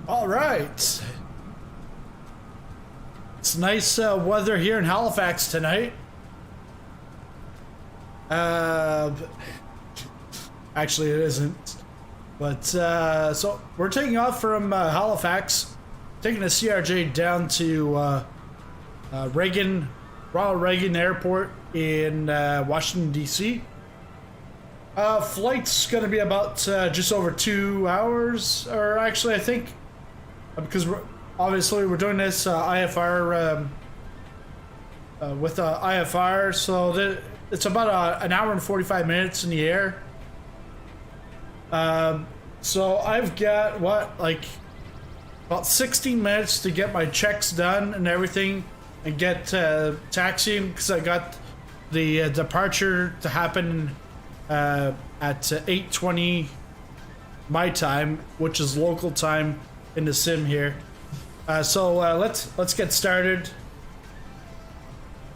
All right. It's nice weather here in Halifax tonight. Actually, it isn't. But so we're taking off from Halifax, taking a CRJ down to Reagan, Ronald Reagan Airport in Washington D.C. Flight's gonna be about just over 2 hours, or actually, I think because obviously we're doing this IFR with IFR, so it's about an hour and 45 minutes in the air. So I've got about 16 minutes to get my checks done and everything, and get taxiing, because I got the departure to happen at 8:20 my time, which is local time in the sim here. So let's get started.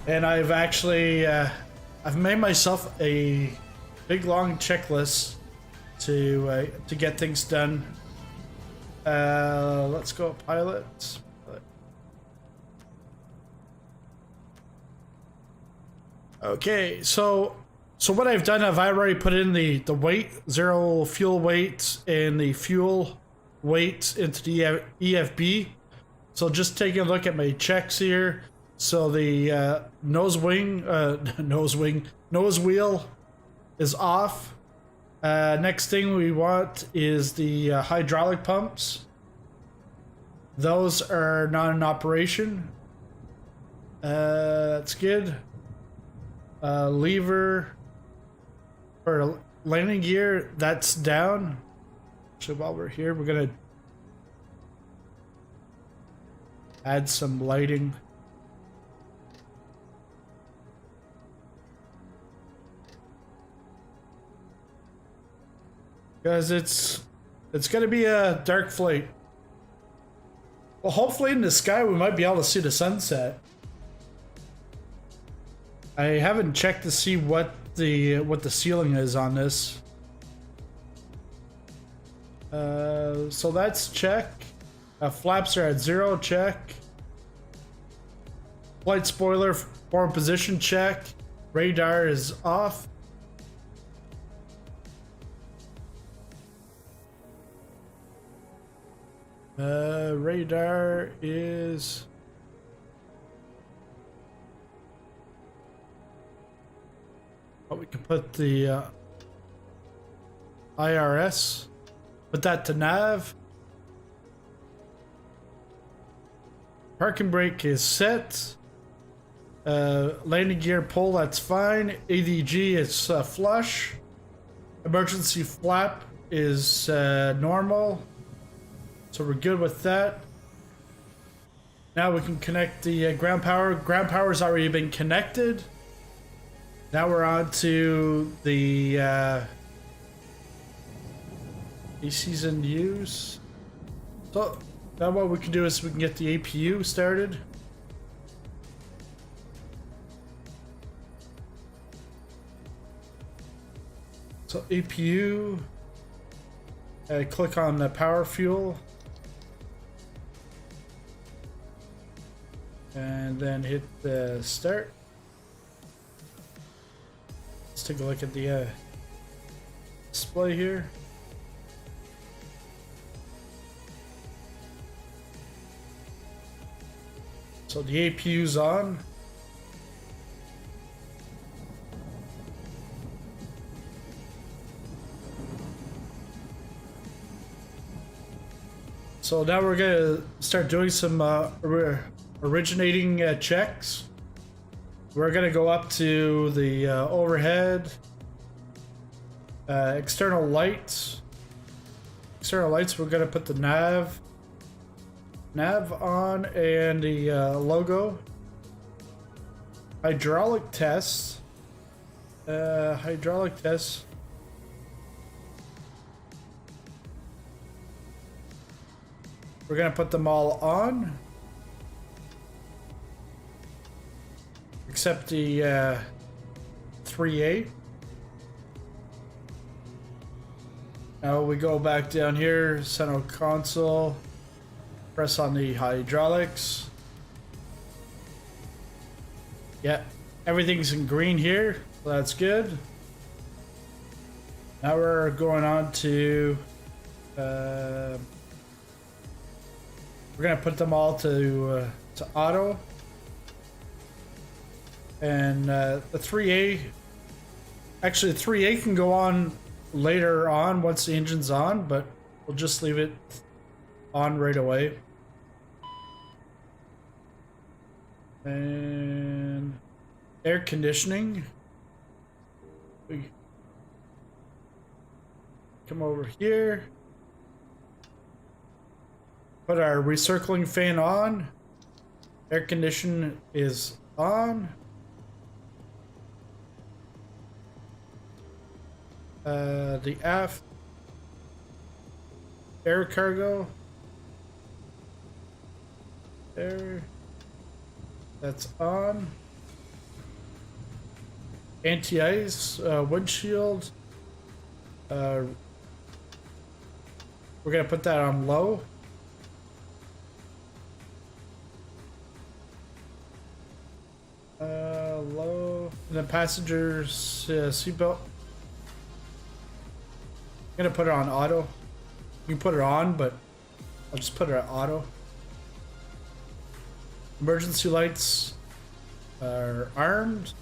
And I've actually I've made myself a big long checklist to get things done. Let's go pilot. Okay, so what I've done, I've already put in the weight, 0 fuel weight, and the fuel weight into the EFB. So just taking a look at my checks here. So the nose wheel is off. Next thing we want is the hydraulic pumps. Those are not in operation. That's good. Lever or landing gear, that's down. So while we're here, we're gonna add some lighting. Because it's gonna be a dark flight. Well, hopefully in the sky we might be able to see the sunset. I haven't checked to see what the ceiling is on this. So that's check. Flaps are at 0, check. Flight spoiler forward position, check. Radar is off. Radar is... Oh, we can put the IRS, put that to nav. Parking brake is set. Landing gear pull, that's fine. ADG is flush. Emergency flap is normal. So we're good with that. Now we can connect the ground power. Ground power's already been connected. Now we're on to the ACs in use. So now what we can do is we can get the APU started. So APU, click on the power fuel. And then hit the start. Let's take a look at the display here. So the APU's on. So now we're gonna start doing some originating checks. We're gonna go up to the overhead, external lights. External lights, we're gonna put the nav on, and the logo. Hydraulic tests. Hydraulic tests. We're gonna put them all on, except the 3A. Now we go back down here, center console. Press on the hydraulics. Yeah, everything's in green here, so that's good. Now we're going on to we're gonna put them all to auto, and the 3A. Actually, the 3A can go on later on once the engine's on, but we'll just leave it on right away. And air conditioning. We come over here. Put our recircling fan on. Air condition is on. The aft air cargo there, that's on. Anti-ice windshield, we're gonna put that on low. Low. And then passengers seatbelt, I'm gonna put it on auto. You can put it on, but I'll just put it on auto. Emergency lights are armed.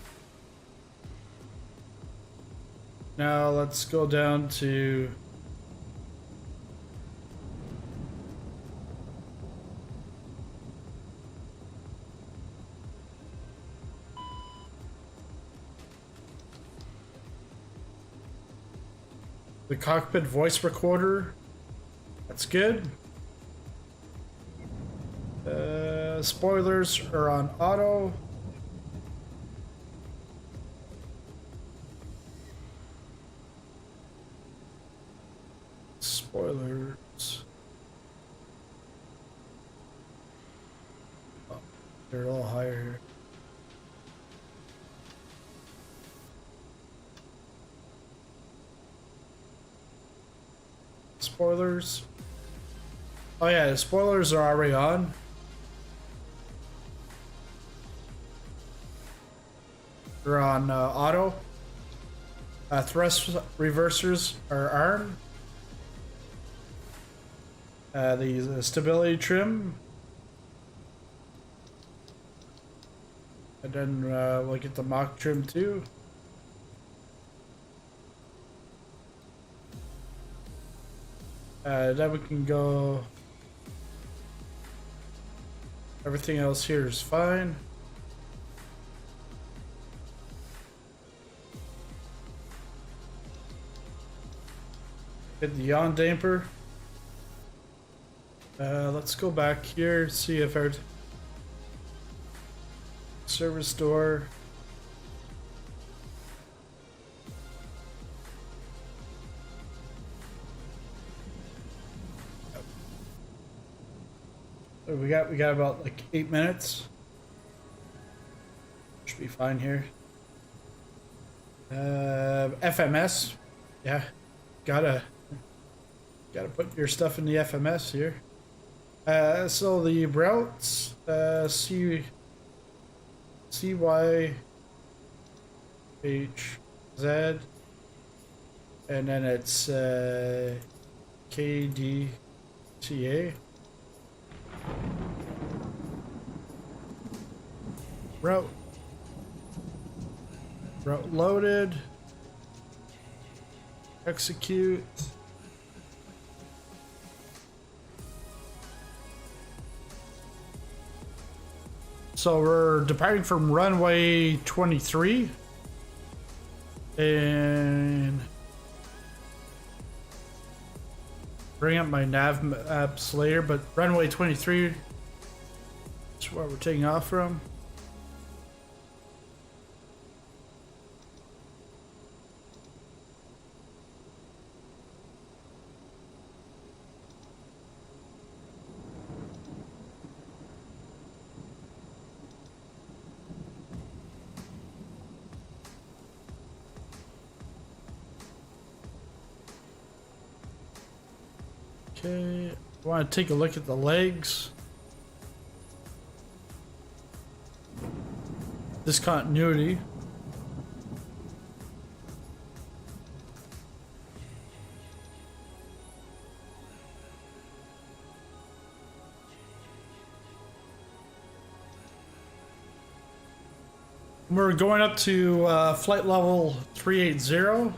Now let's go down to the cockpit voice recorder. That's good. Spoilers are on auto. Spoilers. Oh, they're a little higher here. Spoilers. Oh yeah, the spoilers are already on. They're on auto. Thrust reversers are armed. The stability trim. And then we'll get the mock trim too. Then we can go. Everything else here is fine. Hit the yaw damper. Let's go back here, see if our service door. We got about like 8 minutes. Should be fine here. FMS, yeah, gotta put your stuff in the FMS here. So the routes, CYHZ, and then it's KDTA. Route loaded. Execute. So we're departing from runway 23 and bring up my nav maps later, but runway 23 is where we're taking off from. Okay, I want to take a look at the legs. Discontinuity. We're going up to flight level 380.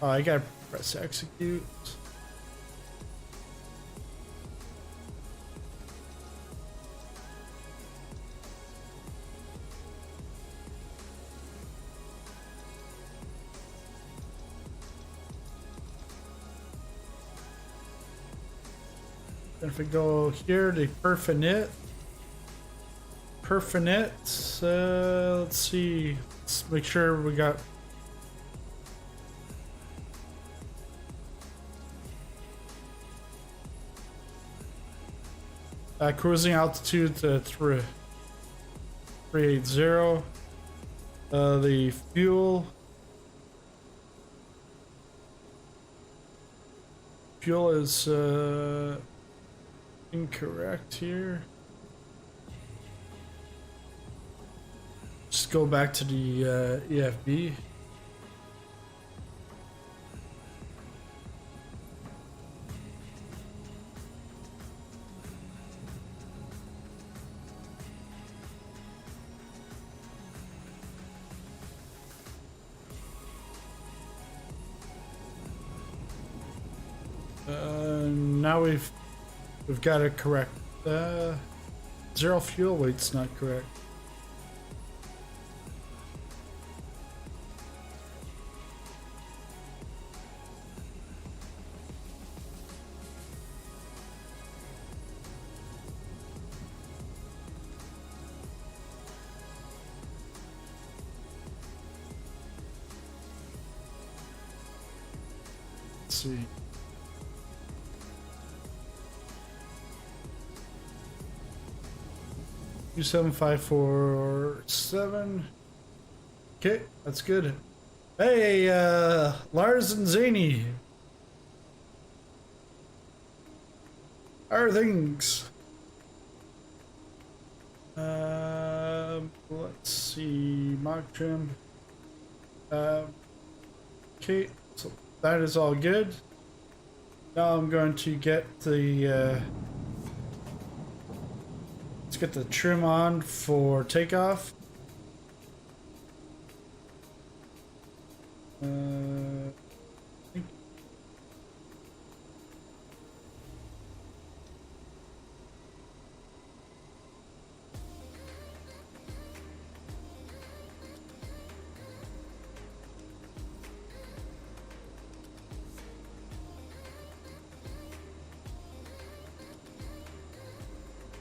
Oh, I gotta press execute. If we go here to perfinit, let's see, let's make sure we got cruising altitude to 380. The fuel is incorrect here. Just go back to the EFB. Now we've got it correct. Zero fuel weight's not correct. Let's see. Two 7547. Okay, that's good. Hey, Lars and Zany. How are things? Let's see, mock trim. Okay, so that is all good. Now I'm going to get the let's get the trim on for takeoff.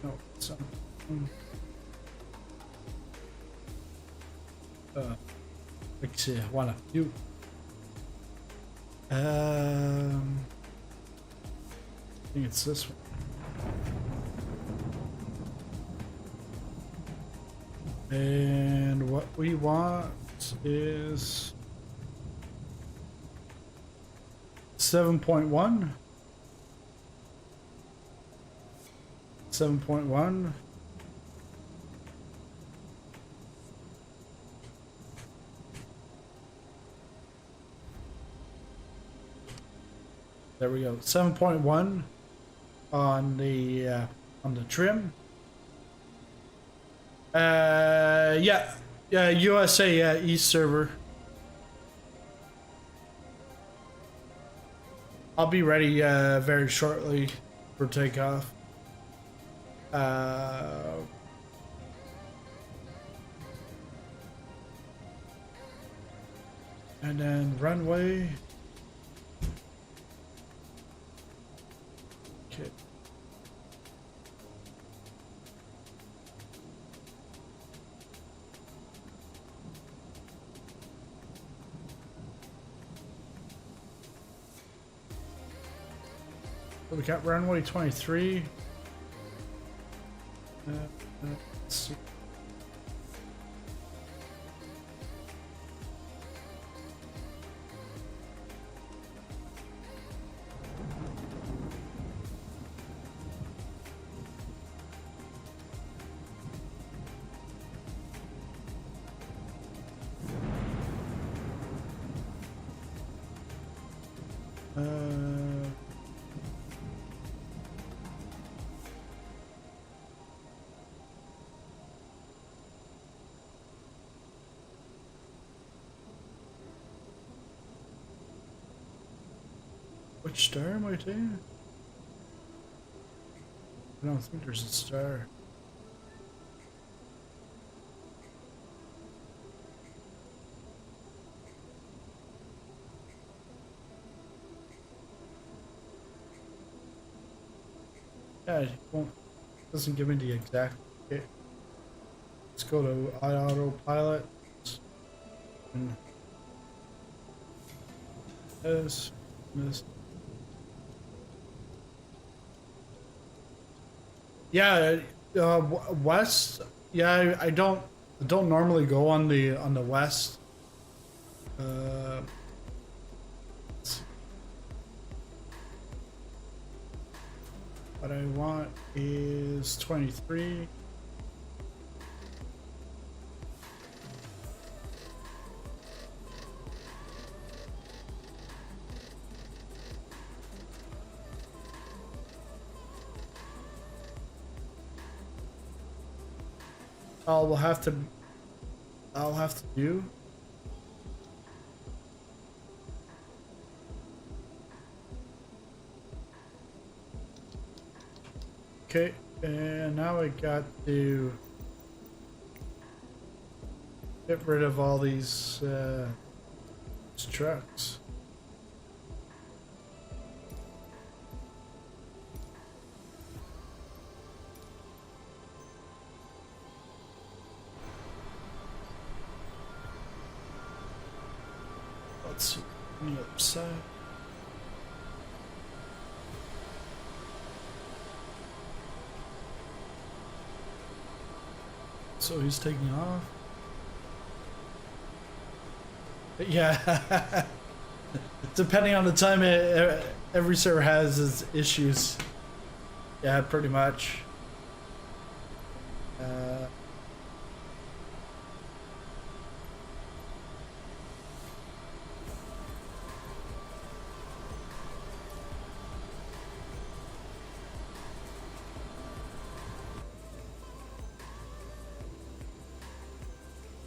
No, it's let's see, voila. You. I think it's this one. And what we want is 7.1. 7.1. There we go. 7.1 on the trim. Yeah, USA East server. I'll be ready very shortly for takeoff. And then runway. Okay. So we got runway 23. Let's see. Which star am I taking? I don't think there's a star. Yeah, it doesn't give me the exact. Okay. Let's go to autopilot. And this. Yeah, west. Yeah, I don't normally go on the west. What I want is 23. I'll have to do. Okay, and now I got to get rid of all these trucks. Let's see on the other side. So he's taking off. Yeah. Depending on the time, every server has its issues. Yeah, pretty much.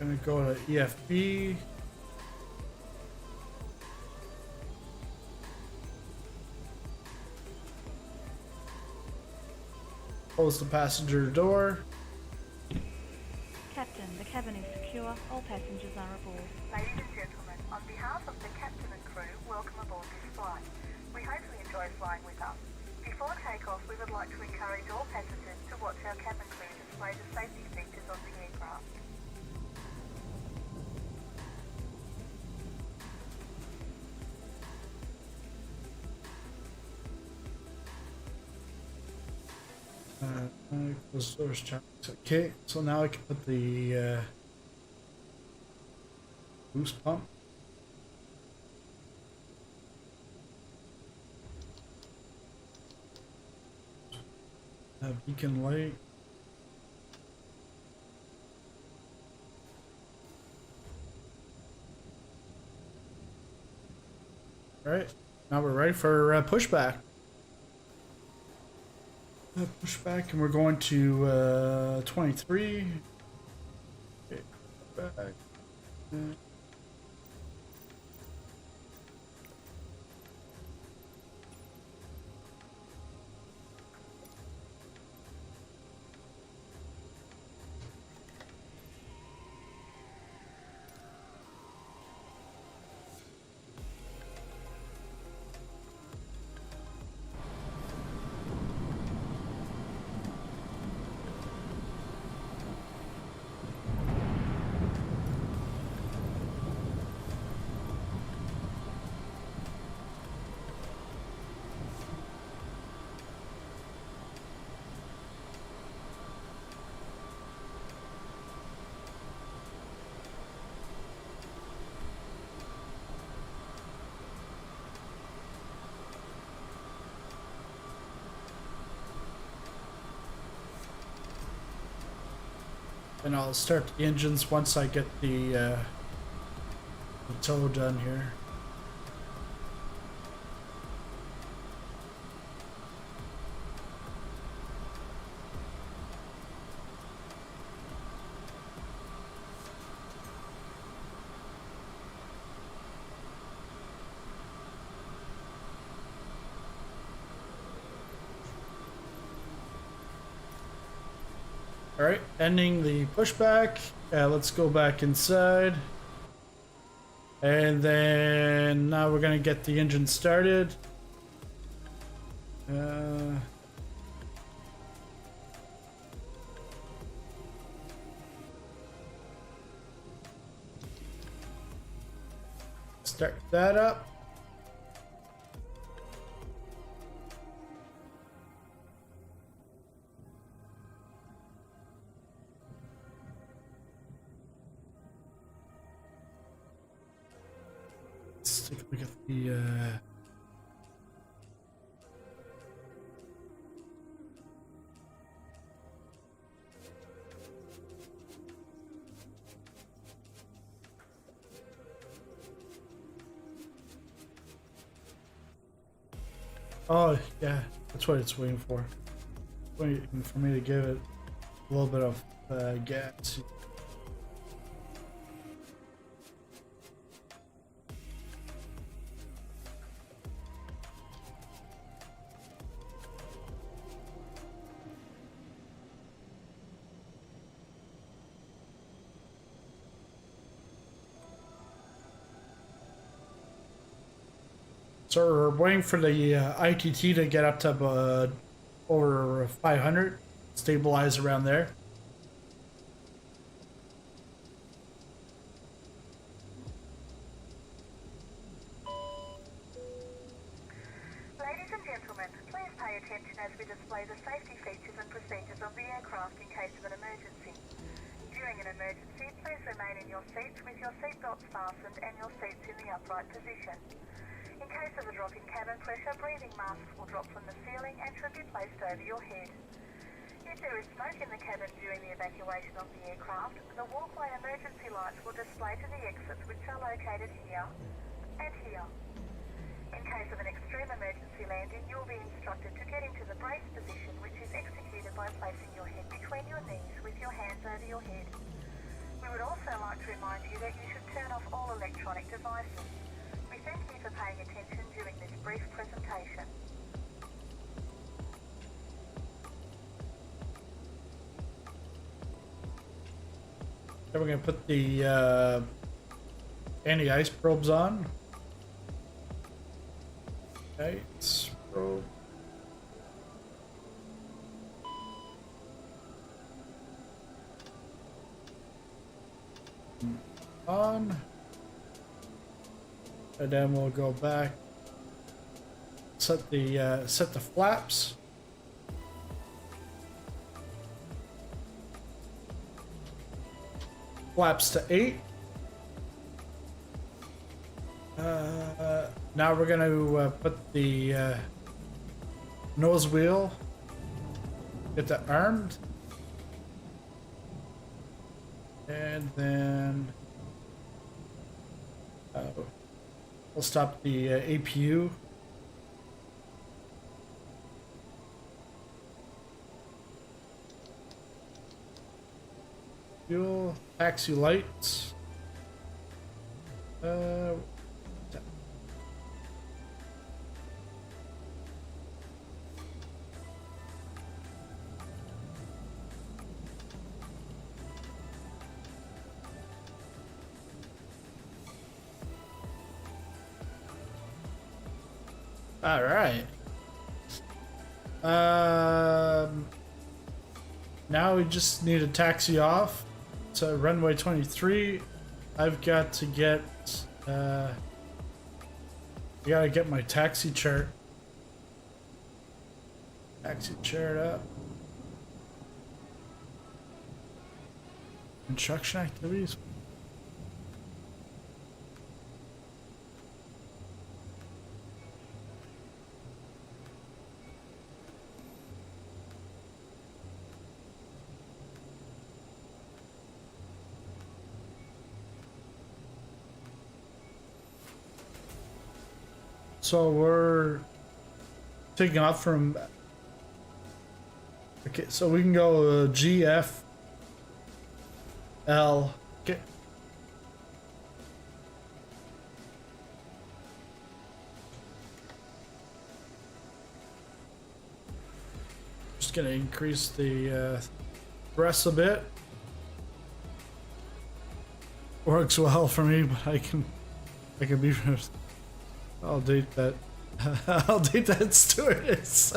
Gonna go to EFB. Close the passenger door. Captain, the cabin is secure. All passengers are aboard. Ladies and gentlemen, on behalf of the captain and crew, welcome aboard this flight. We hope you enjoy flying with us. Before takeoff, we would like to encourage all passengers to watch our cabin crew display the safety features of the aircraft. Close doors, check. Okay, so now I can put the boost pump. Beacon light. All right, now we're ready for pushback. Push back, and we're going to 23. Okay, back. And I'll start the engines once I get the tow done here. All right, ending the pushback. Let's go back inside. And then now we're gonna get the engine started. Start that up. Let's take a look at the oh yeah, that's what it's waiting for. Waiting for me to give it a little bit of gas. So we're waiting for the ITT to get up to over 500, stabilize around there. Ladies and gentlemen, please pay attention as we display the safety features and procedures of the aircraft in case of an emergency. During an emergency, please remain in your seats with your seatbelts fastened and your seats in the upright position. In case of a drop in cabin pressure, breathing masks will drop from the ceiling and should be placed over your head. If there is smoke in the cabin during the evacuation of the aircraft, the walkway emergency lights will display to the exits, which are located here and here. In case of an extreme emergency landing, you will be instructed to get into the brace position, which is executed by placing your head between your knees with your hands over your head. We would also like to remind you that you should turn off all electronic devices. We thank you for paying attention during this brief presentation. Then we're going to put the anti-ice probes on. Ice probe. On. And then we'll go back, set the flaps. Flaps to 8. Now we're going to put the nose wheel, get that armed, and then we'll stop the APU. Fuel, taxi lights. All right. Now we just need a taxi off to runway 23. I've got to get I gotta get my taxi chart. Taxi chart up. Construction activities. So we're taking off from. Okay, so we can go GFL. Okay. Just gonna increase the Press a bit. Works well for me, but I can be. I'll date that. I'll date that stewardess.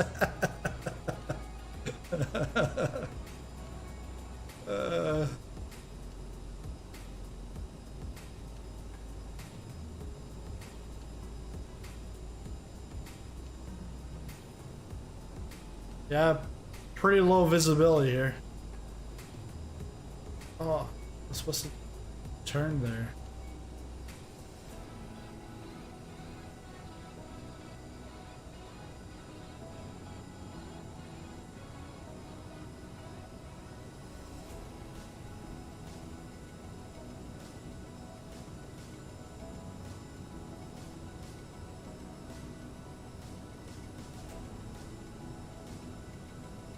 Yeah, pretty low visibility here. Oh, I'm supposed to turn there.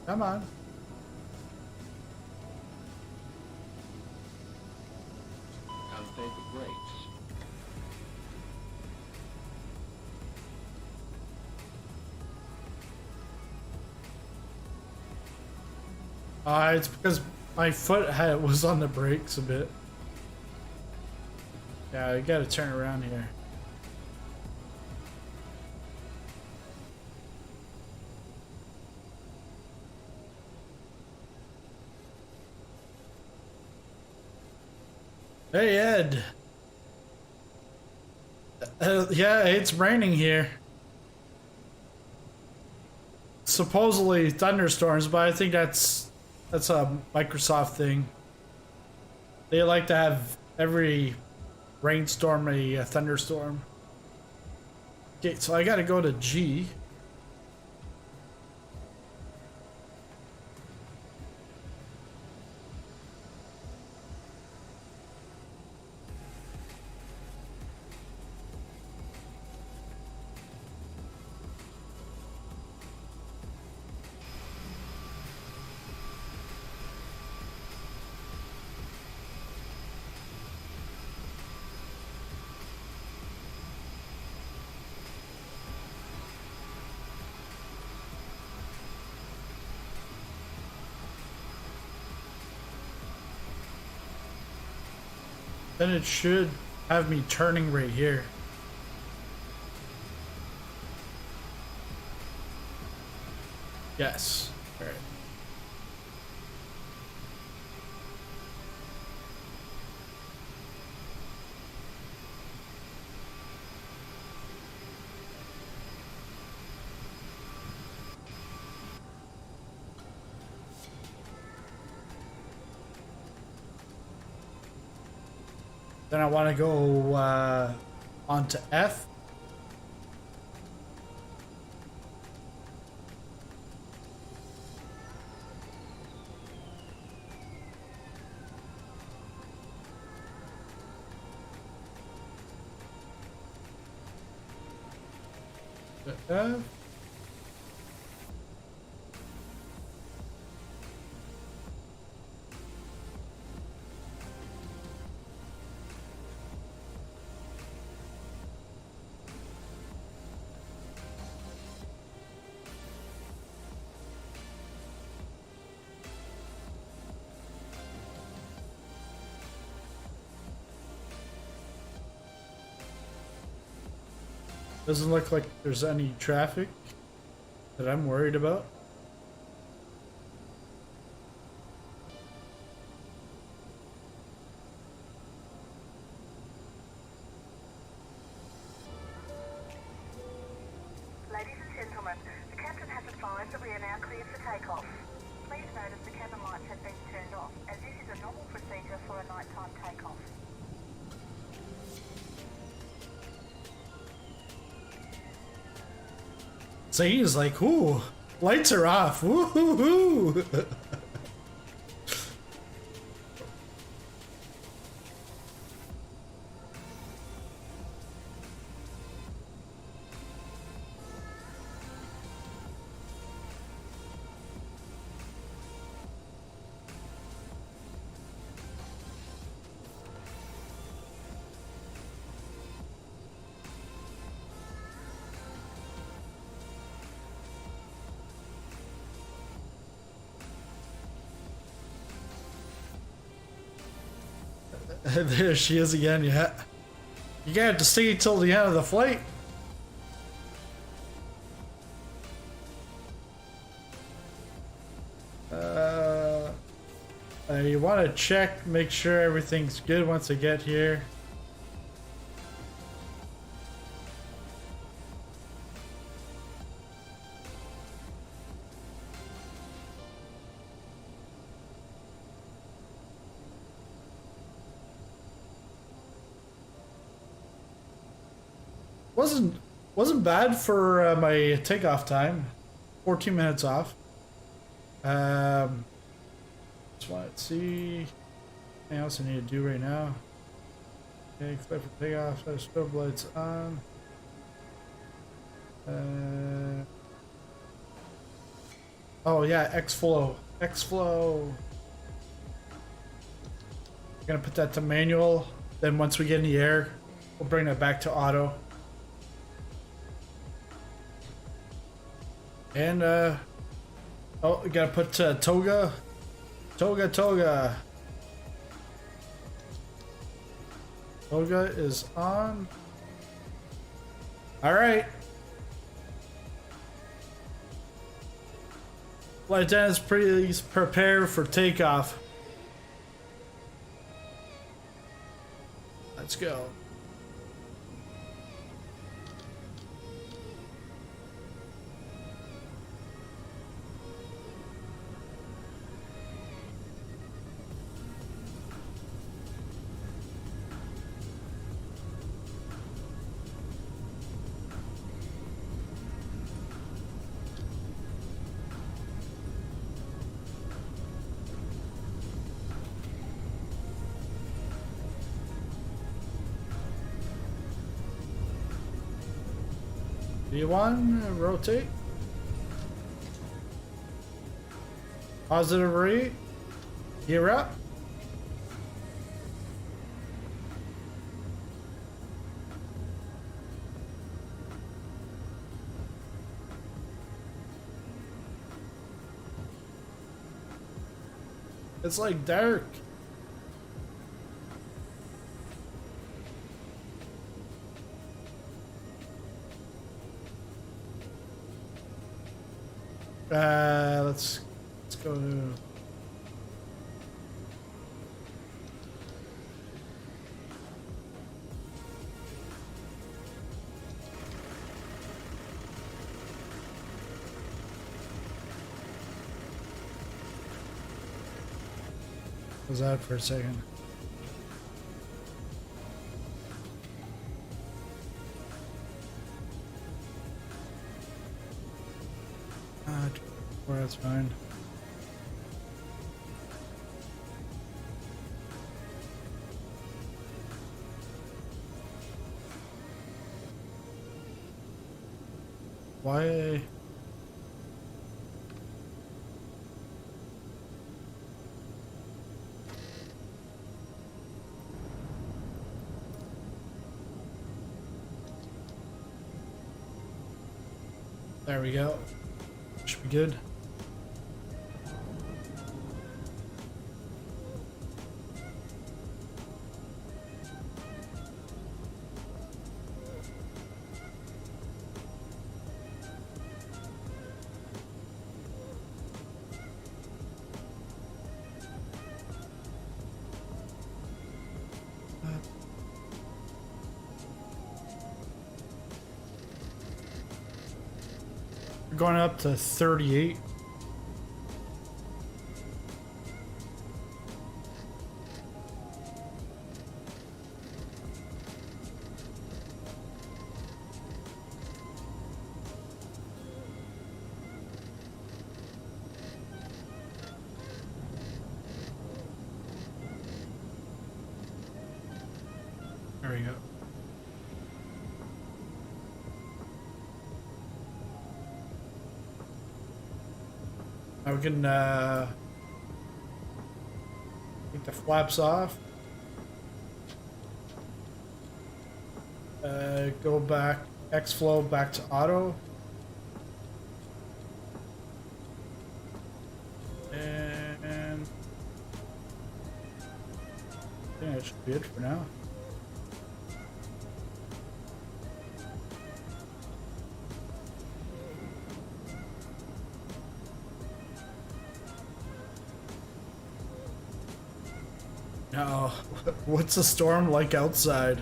Come on. And take the brakes. It's because my foot was on the brakes a bit. Yeah, I gotta turn around here. Hey Ed. Yeah, it's raining here. Supposedly thunderstorms, but I think that's a Microsoft thing. They like to have every rainstorm a thunderstorm. Okay, so I gotta go to G. Then it should have me turning right here. Yes. All right. Then I want to go on to F. F. Doesn't look like there's any traffic that I'm worried about. Ladies and gentlemen, the captain has advised that we are now clear for takeoff. Please notice the cabin lights have been turned off, as this is a normal procedure for a nighttime takeoff. So he's like, ooh, lights are off. Woo-hoo-hoo. There she is again, yeah. You gotta have to stay till the end of the flight. You want to check, make sure everything's good once I get here. Wasn't bad for my takeoff time. 14 minutes off. Just want to see anything else I need to do right now. Okay, clear for takeoff. Strobe lights on. Oh yeah, X-Flow. X-Flow. Gonna put that to manual. Then once we get in the air, we'll bring that back to auto. And oh, we gotta put Toga. Toga. Toga is on. Alright. Flight attendants, please prepare for takeoff. Let's go. V1, rotate. Positive rate. Gear up. It's like dark. Let's go to was out for a second. Well, that's fine. Why? There we go. Should be good. We're going up to 38. There we go. Now we can take the flaps off. Go back, X-Flow back to auto. And think that should be it for now. Oh, what's the storm like outside?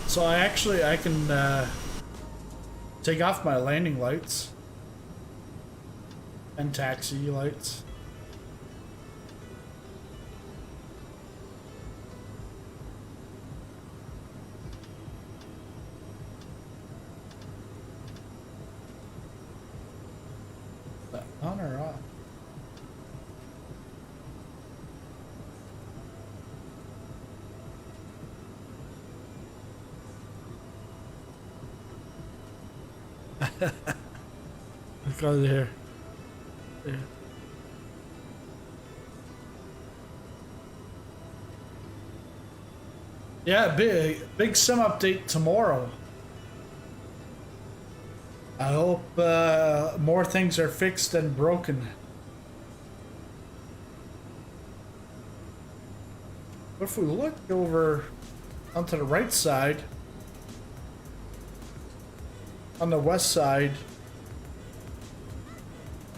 So I can take off my landing lights and taxi lights. Is that on or off? Look over there. Yeah. Yeah, big sim update tomorrow. I hope more things are fixed than broken. But if we look over onto the right side, on the west side,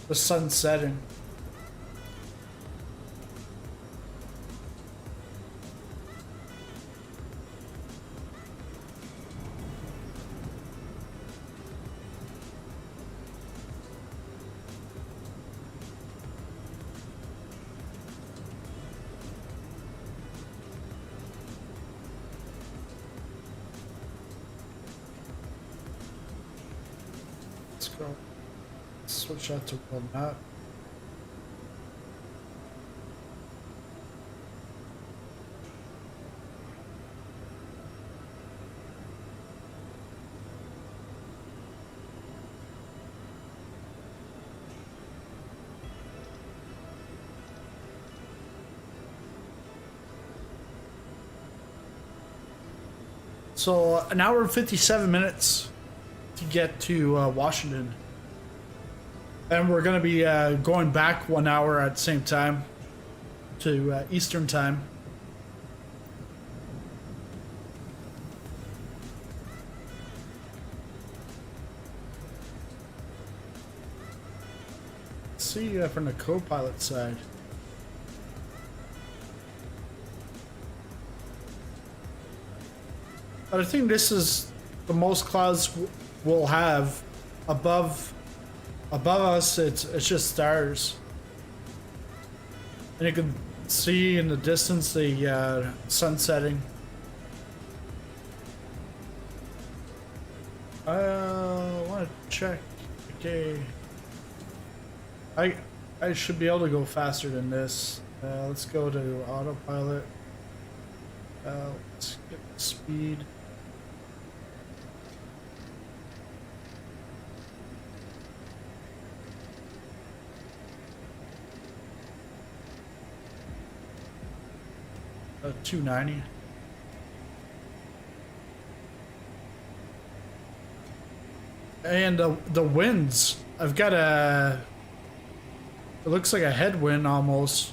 the sun's setting. Let's go. Switch that to world map. So an hour and 57 minutes to get to Washington. And we're going to be going back 1 hour at the same time to Eastern time. Let's see from the co-pilot side. But I think this is the most clouds we'll have above us. It's just stars, and you can see in the distance the sun setting. I want to check. Okay, I should be able to go faster than this. Let's go to autopilot. Let's get the speed. 290. And the winds, I've got it looks like a headwind almost.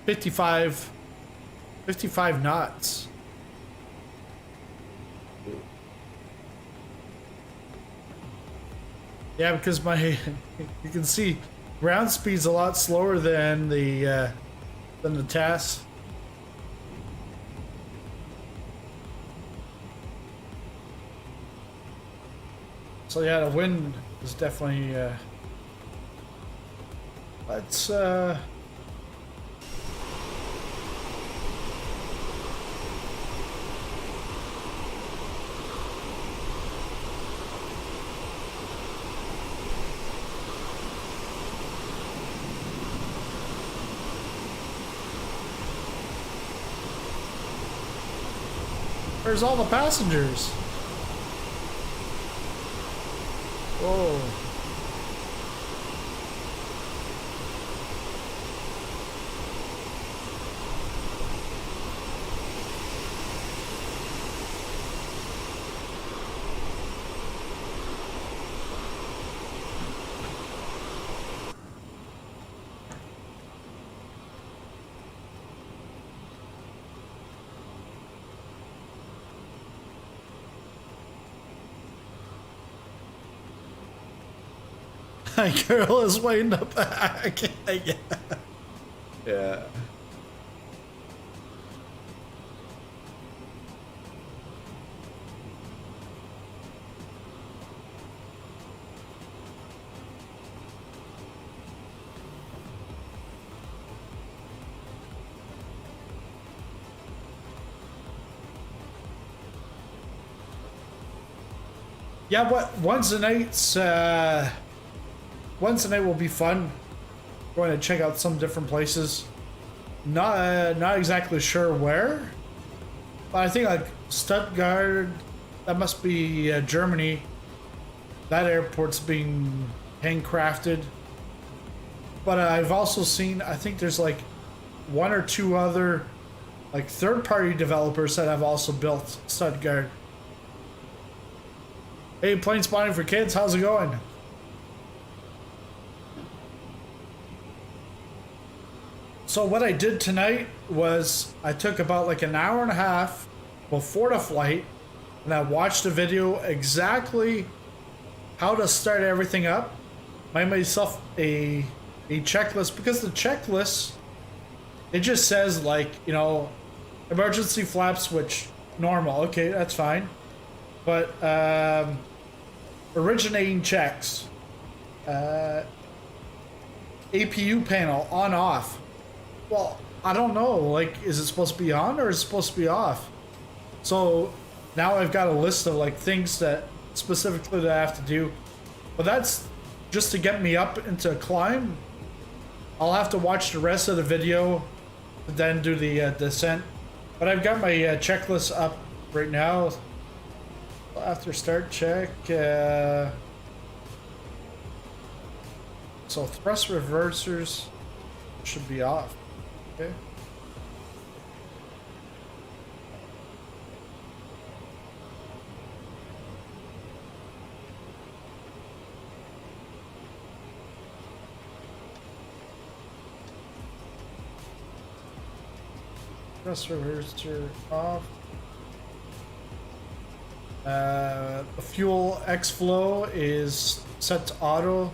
55 knots. Yeah, because you can see ground speed's a lot slower than the TAS. So yeah, the wind is definitely let's where's all the passengers? Whoa. My girl is way in the back. Yeah. Yeah. Yeah, but Wednesday night will be fun. Going to check out some different places. Not exactly sure where, but I think like Stuttgart. That must be Germany. That airport's being handcrafted. But I've also seen. I think there's like one or two other like third-party developers that have also built Stuttgart. Hey, plane spotting for kids, how's it going? So what I did tonight was I took about like an hour and a half before the flight and I watched a video exactly how to start everything up. I made myself a checklist because the checklist, it just says like, you know, emergency flap switch, normal, okay, that's fine. But originating checks, APU panel on off. Well, I don't know. Like, is it supposed to be on or is it supposed to be off? So now I've got a list of like things that specifically that I have to do. But that's just to get me up into climb. I'll have to watch the rest of the video, then do the descent. But I've got my checklist up right now. After start check, so thrust reversers should be off. Okay. Thrust reverser off. The fuel X flow is set to auto.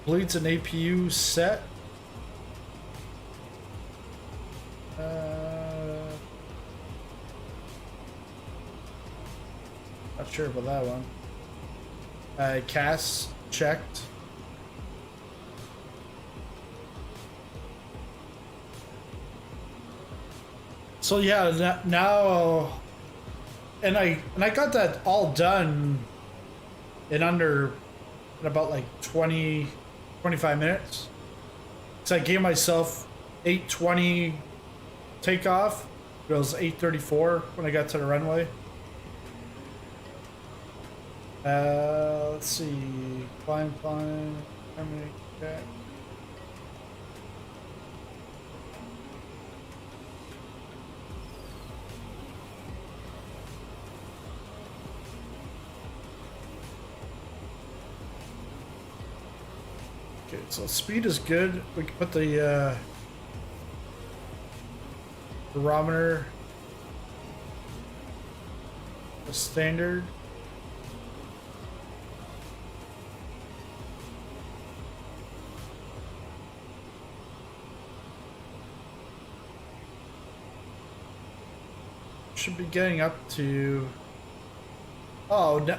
Bleeds and APU set. Not sure about that one. CAS checked. So yeah, now. And I got that all done in about like 25 minutes. So I gave myself 8:20 takeoff. It was 8:34 when I got to the runway. Let's see. Climb. Okay. Okay, so speed is good. We can put the barometer the standard. Should be getting up to. Oh no.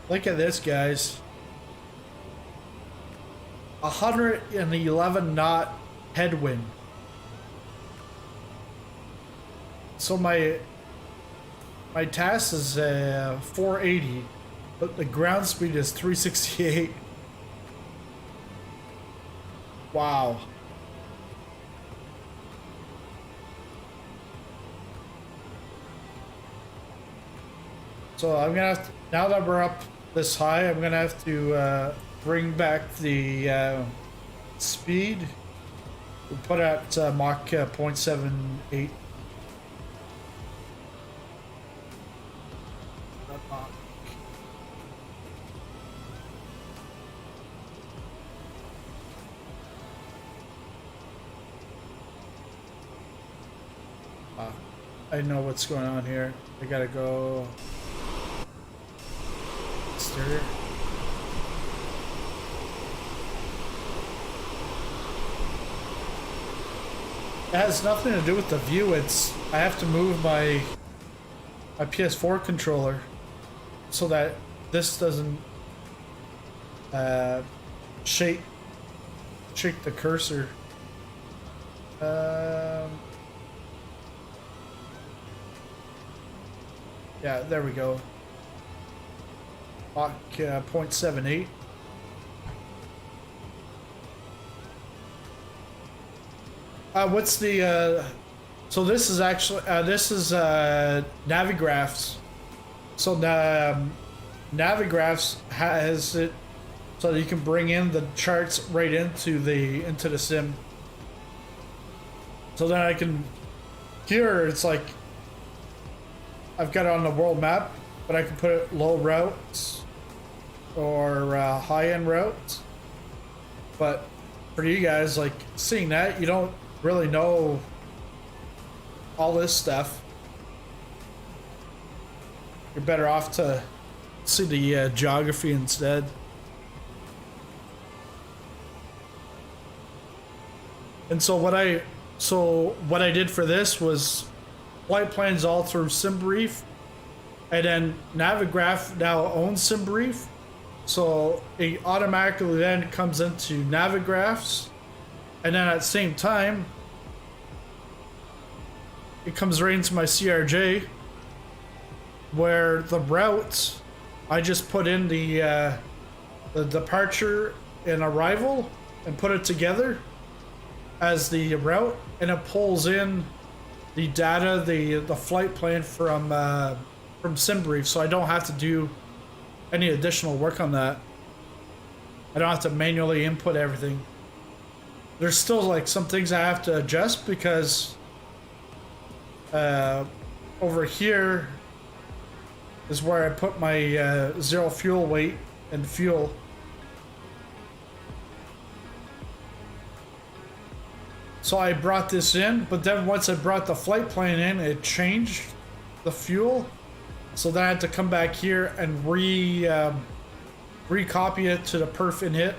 Look at this, guys. 111 knot headwind. So my task is 480, but the ground speed is 368. Wow. So I'm gonna have to, now that we're up this high, I'm gonna have to bring back the speed. We'll put at Mach 0.78. I know what's going on here. I gotta go exterior. It has nothing to do with the view. It's I have to move my PS4 controller so that this doesn't shake the cursor. Yeah, there we go. Mach 0.78. What's the so this is actually Navigraphs. So Navigraphs has it so that you can bring in the charts right into the sim. So then I can here it's like I've got it on the world map, but I can put it low routes or high end routes. But for you guys, like seeing that, you don't really know all this stuff. You're better off to see the geography instead. And so what I did for this was flight plans all through SimBrief, and then Navigraph now owns SimBrief, so it automatically then comes into Navigraphs, and then at the same time it comes right into my CRJ, where the route I just put in the departure and arrival and put it together as the route, and it pulls in the data, the flight plan from SimBrief, so I don't have to do any additional work on that. I don't have to manually input everything. There's still like some things I have to adjust because over here is where I put my zero fuel weight and fuel. So I brought this in, but then once I brought the flight plan in, it changed the fuel. So then I had to come back here and recopy it to the perf init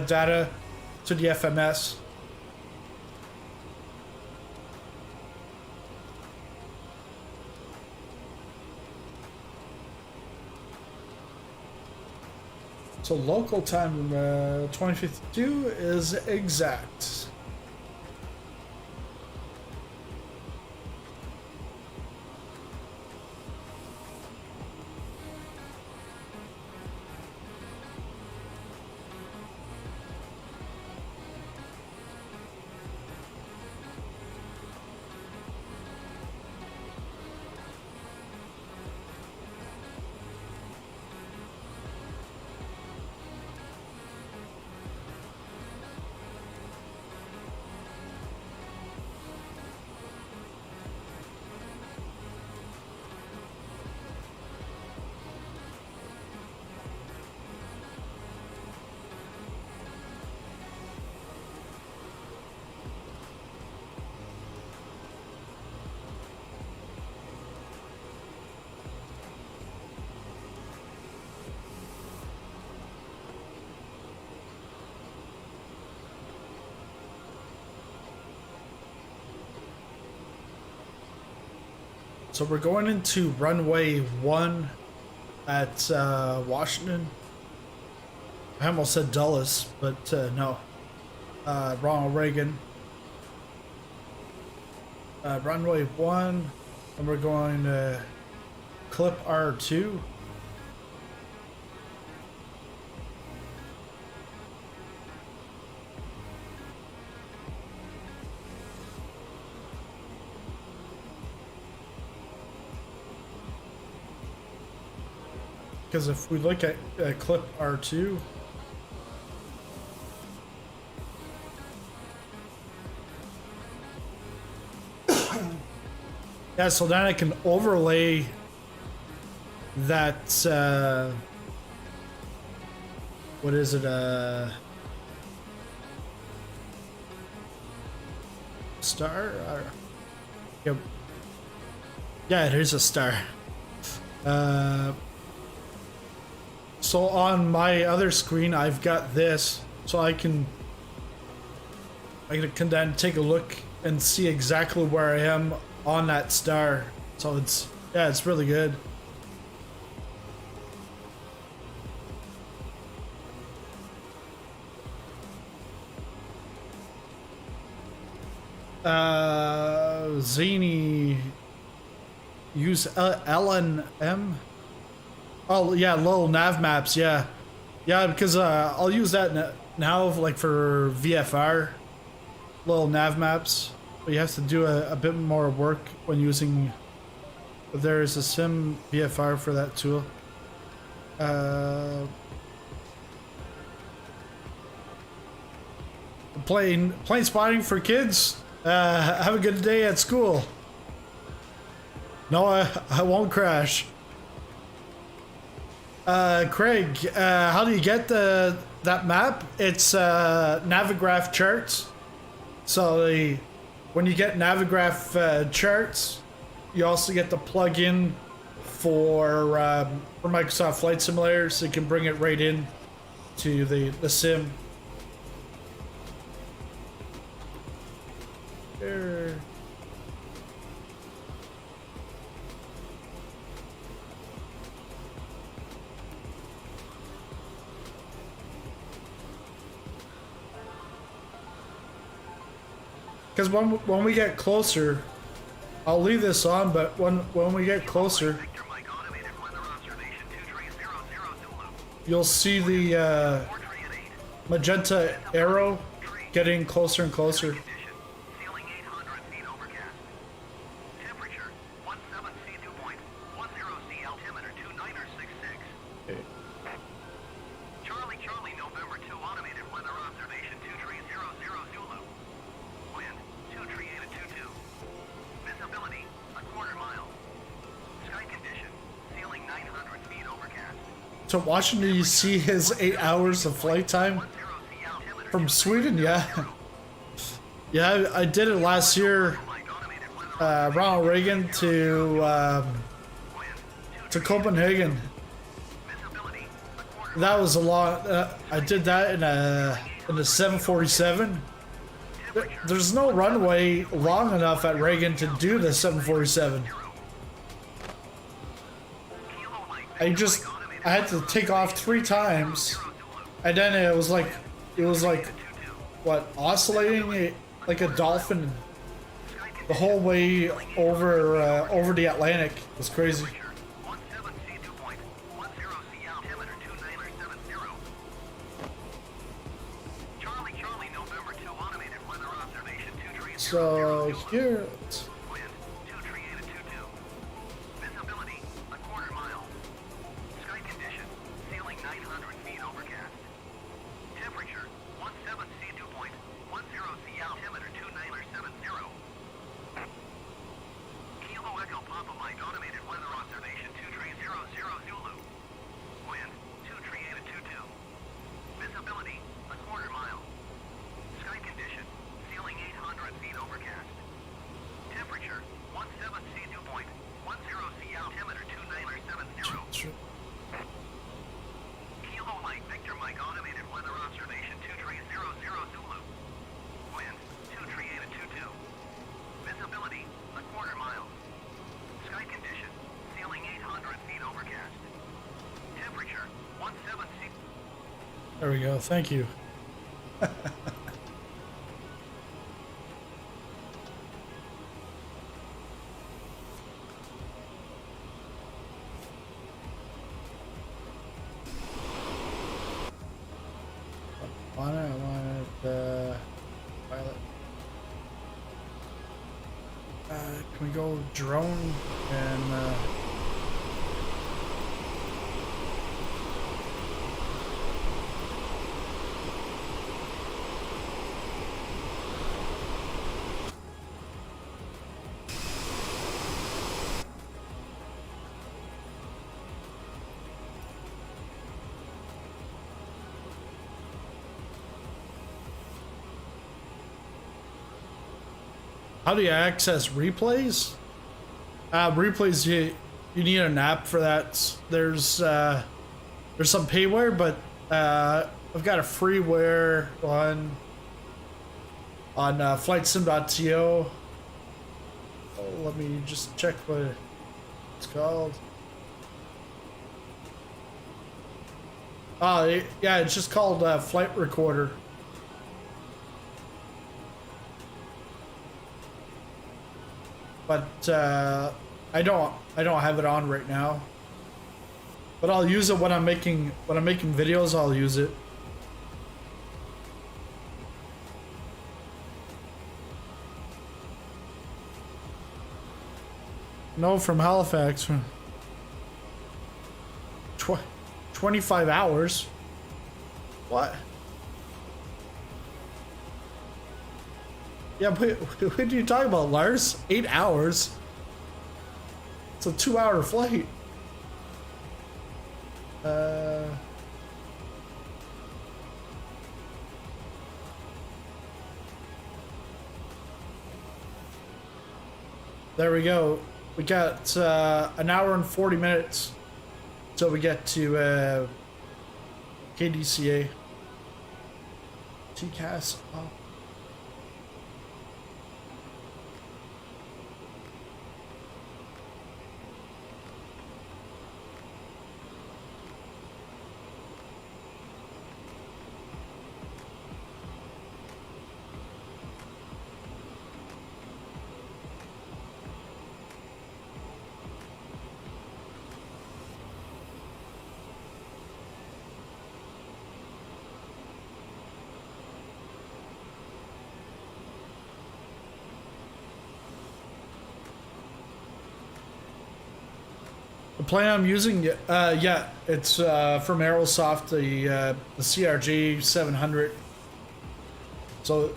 data to the FMS. So local time 2052 is exact. So we're going into runway 1 at Washington. I almost said Dulles, but no. Ronald Reagan. Runway 1, and we're going to clip R2. Because if we look at clip R2, yeah, so then I can overlay that, what is it, star? Yep. Yeah, it is a star. So on my other screen, I've got this, so I can then take a look and see exactly where I am on that star. So it's really good. Zany use LNM. Oh yeah, little nav maps. Yeah, because I'll use that now, like for VFR, little nav maps. But you have to do a bit more work when using. There is a sim VFR for that tool. Plane spotting for kids. Have a good day at school. No, I won't crash. Craig, how do you get that map? It's Navigraph charts. So when you get Navigraph charts, you also get the plugin for Microsoft Flight Simulator, so you can bring it right in to the sim. There. Because when we get closer, I'll leave this on, but when we get closer, you'll see the magenta arrow getting closer and closer. So Washington, you see his 8 hours of flight time from Sweden, yeah. Yeah, I did it last year. Ronald Reagan to Copenhagen. That was a lot. I did that in a 747. There's no runway long enough at Reagan to do the 747. I had to take off 3 times, and then it was like what, oscillating like a dolphin the whole way over the Atlantic. It was crazy. So here. There we go. Thank you. I wanted pilot. Can we go drone and how do you access replays? Replays, you need an app for that. There's some payware, but I've got a freeware one on FlightSim.to. Oh, let me just check what it's called. Oh, yeah, it's just called Flight Recorder. But I don't have it on right now. But I'll use it when I'm making videos. I'll use it. No, from Halifax. 25 hours? What? Yeah, but what are you talking about, Lars? 8 hours? It's a 2-hour flight. There we go. We got an hour and 40 minutes till we get to KDCA. TCAS. Oh. The plane I'm using, yeah, it's from Aerosoft, the CRJ-700. So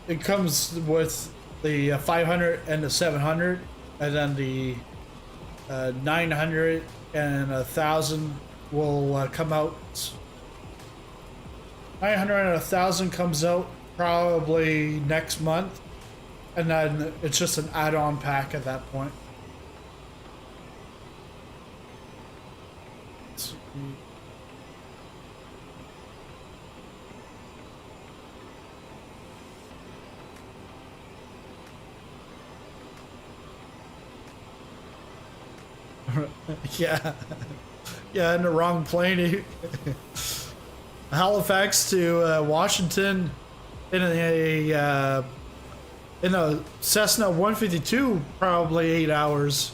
it comes with the 500 and the 700, and then the 900 and 1,000 will come out. 900 and 1,000 comes out probably next month, and then it's just an add-on pack at that point. Yeah, yeah, in the wrong plane. Halifax to Washington in a Cessna 152, probably 8 hours,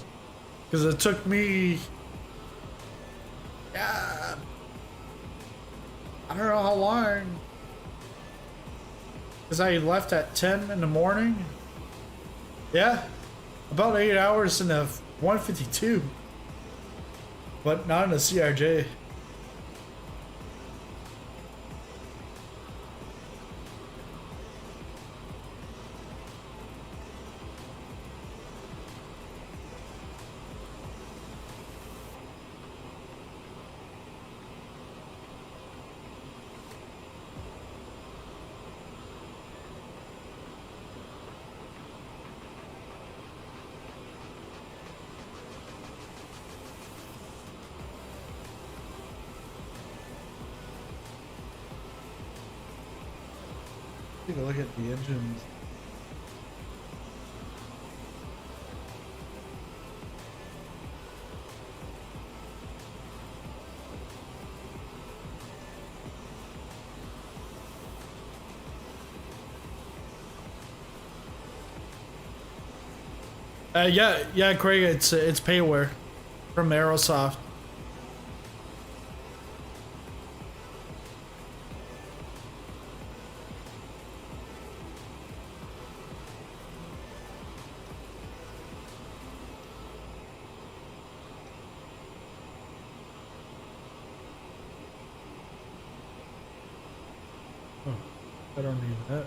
because it took me. Yeah, I don't know how long. Because I left at 10 in the morning. Yeah, about 8 hours in the 152. But not in a CRJ. Take a look at the engines. Yeah, Craig, it's payware from Aerosoft. I don't need that.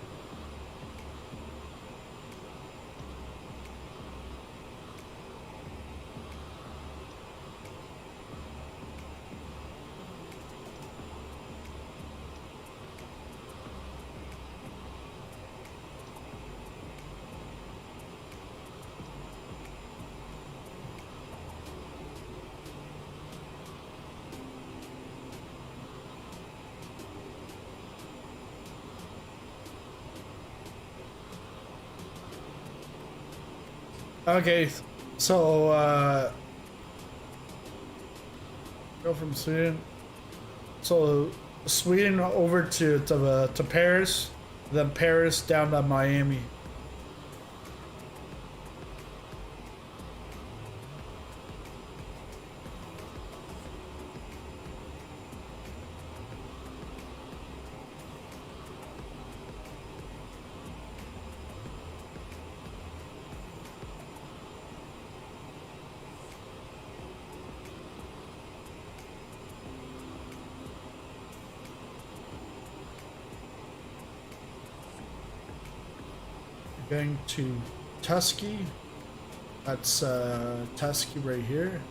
Okay, so go from Sweden. So Sweden over to Paris, then Paris down to Miami. Going to Tusky. That's Tusky right here.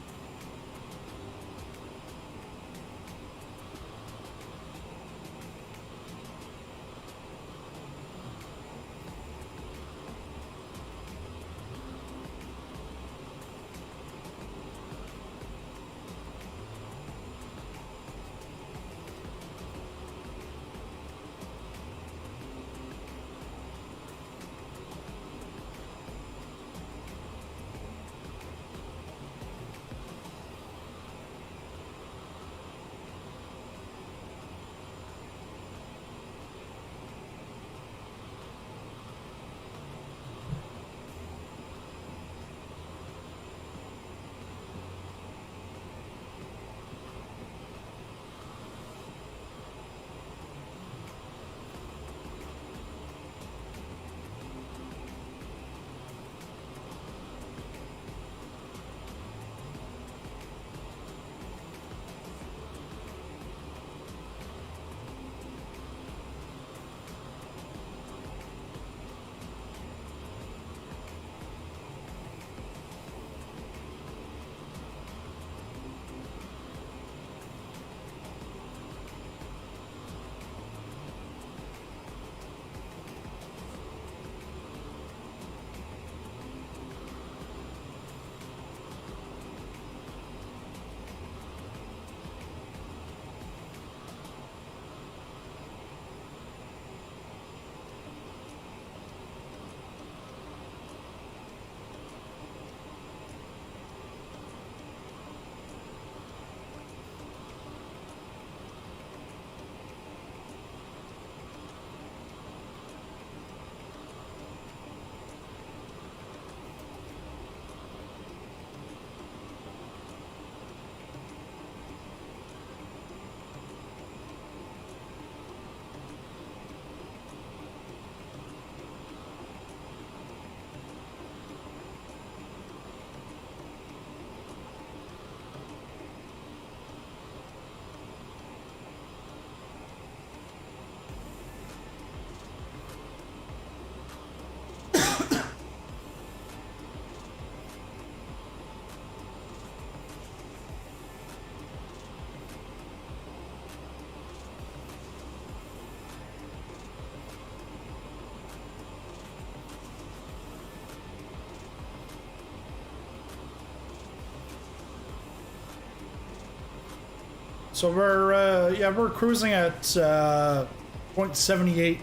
So we're cruising at 0.78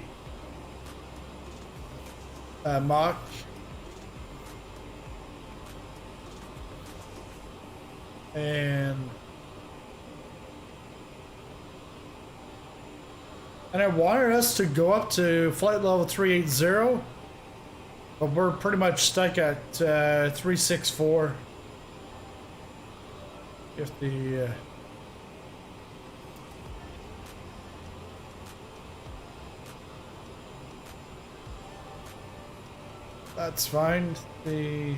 Mach. And I wanted us to go up to flight level 380, but we're pretty much stuck at 364. If the that's fine. The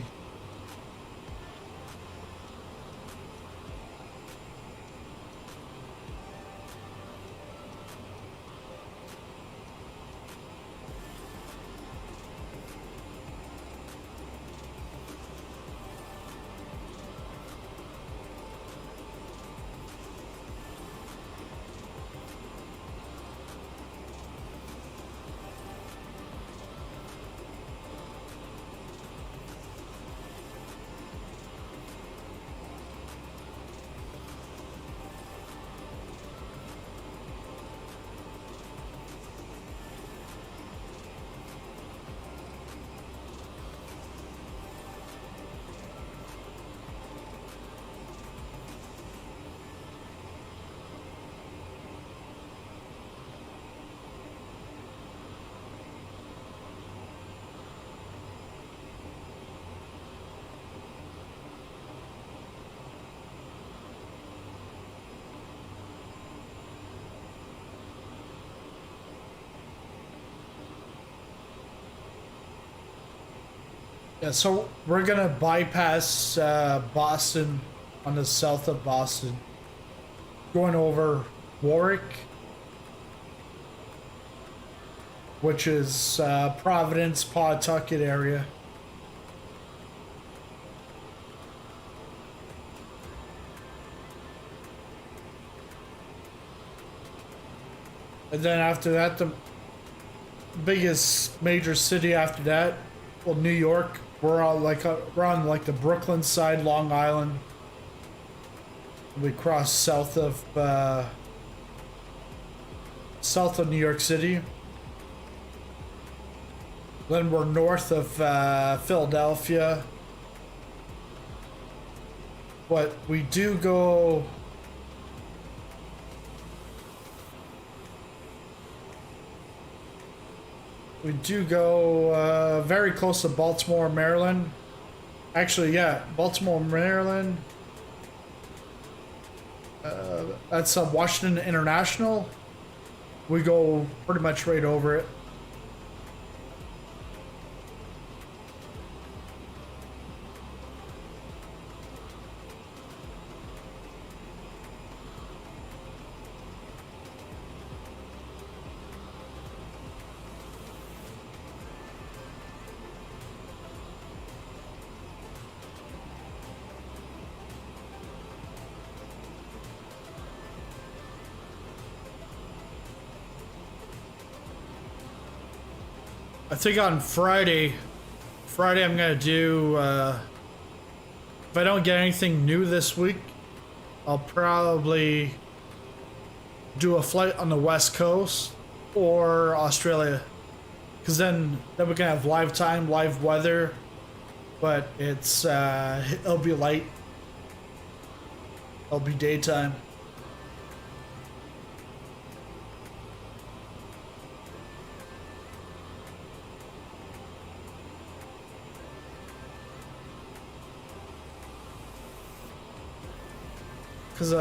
Yeah, so we're gonna bypass Boston on the south of Boston, going over Warwick, which is Providence, Pawtucket area. And then after that, the biggest major city after that, well, New York. We're on like the Brooklyn side, Long Island. We cross south of New York City. Then we're north of Philadelphia. But we do go. We do go very close to Baltimore, Maryland. Actually, yeah, Baltimore, Maryland. That's Washington International. We go pretty much right over it. I think on Friday I'm gonna do, if I don't get anything new this week, I'll probably do a flight on the West Coast or Australia. Because then we can have live time, live weather, but it'll be light. It'll be daytime. Because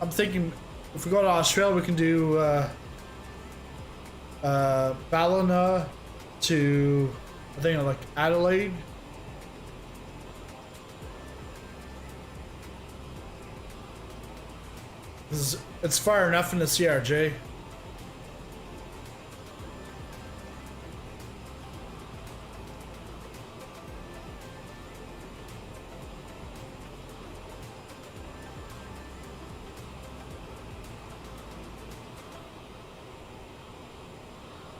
I'm thinking if we go to Australia, we can do Ballina to, I think, like Adelaide. It's far enough in the CRJ.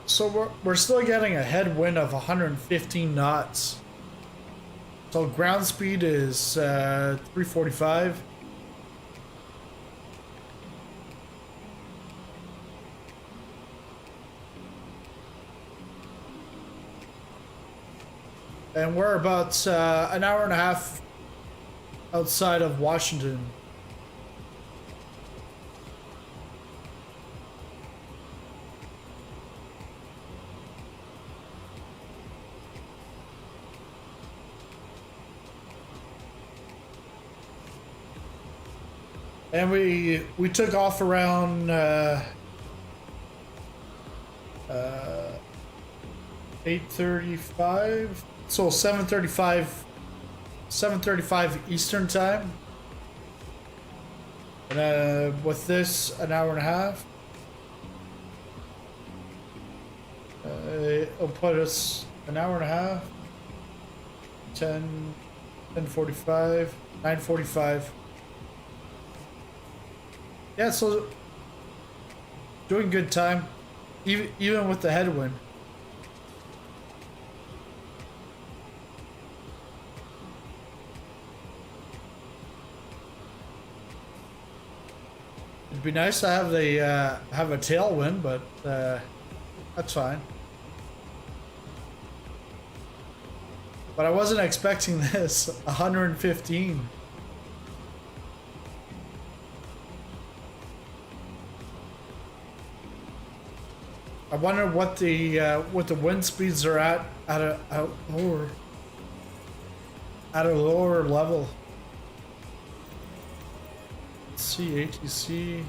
So we're still getting a headwind of 115 knots. So ground speed is 345. And we're about an hour and a half outside of Washington. And we took off around 8:35, so 7:35 Eastern time. And with this, an hour and a half. It'll put us an hour and a half. 10:45, 9:45. Yeah, so doing good time, even with the headwind. It'd be nice to have have a tailwind, but that's fine. But I wasn't expecting this 115. I wonder what the wind speeds are at a lower level. Let's see, ATC.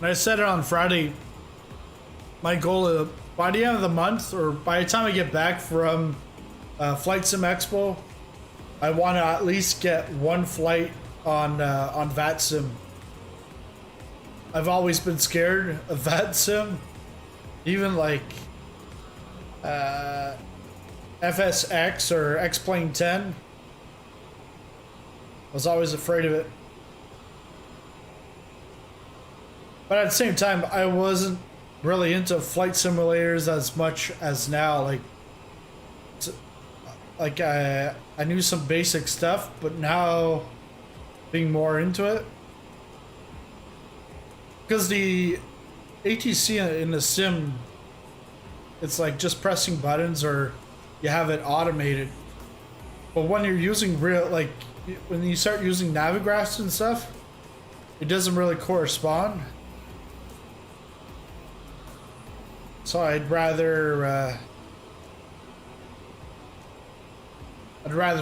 I said it on Friday. My goal is by the end of the month, or by the time I get back from Flight Sim Expo, I want to at least get one flight on VATSIM. I've always been scared of VATSIM, even like FSX or X-Plane 10. I was always afraid of it. But at the same time, I wasn't really into flight simulators as much as now. Like I knew some basic stuff, but now being more into it. Because the ATC in the sim, it's like just pressing buttons or you have it automated. But when you're using real, like when you start using navigraphs and stuff, it doesn't really correspond. So I'd rather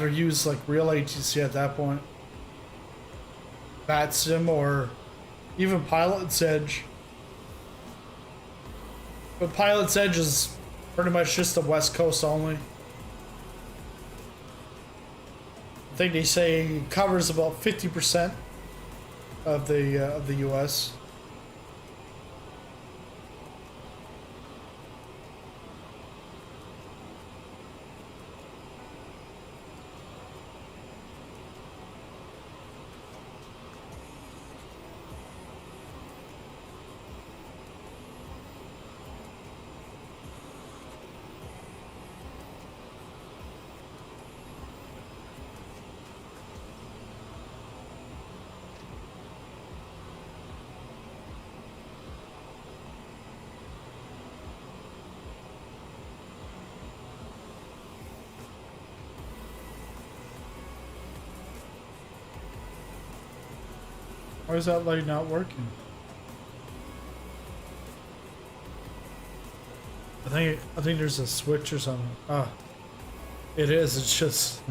use like real ATC at that point. VATSIM or even Pilot's Edge. But Pilot's Edge is pretty much just the West Coast only. I think they say it covers about 50% of the US. Why is that light not working? I think there's a switch or something. Ah, it is. It's just.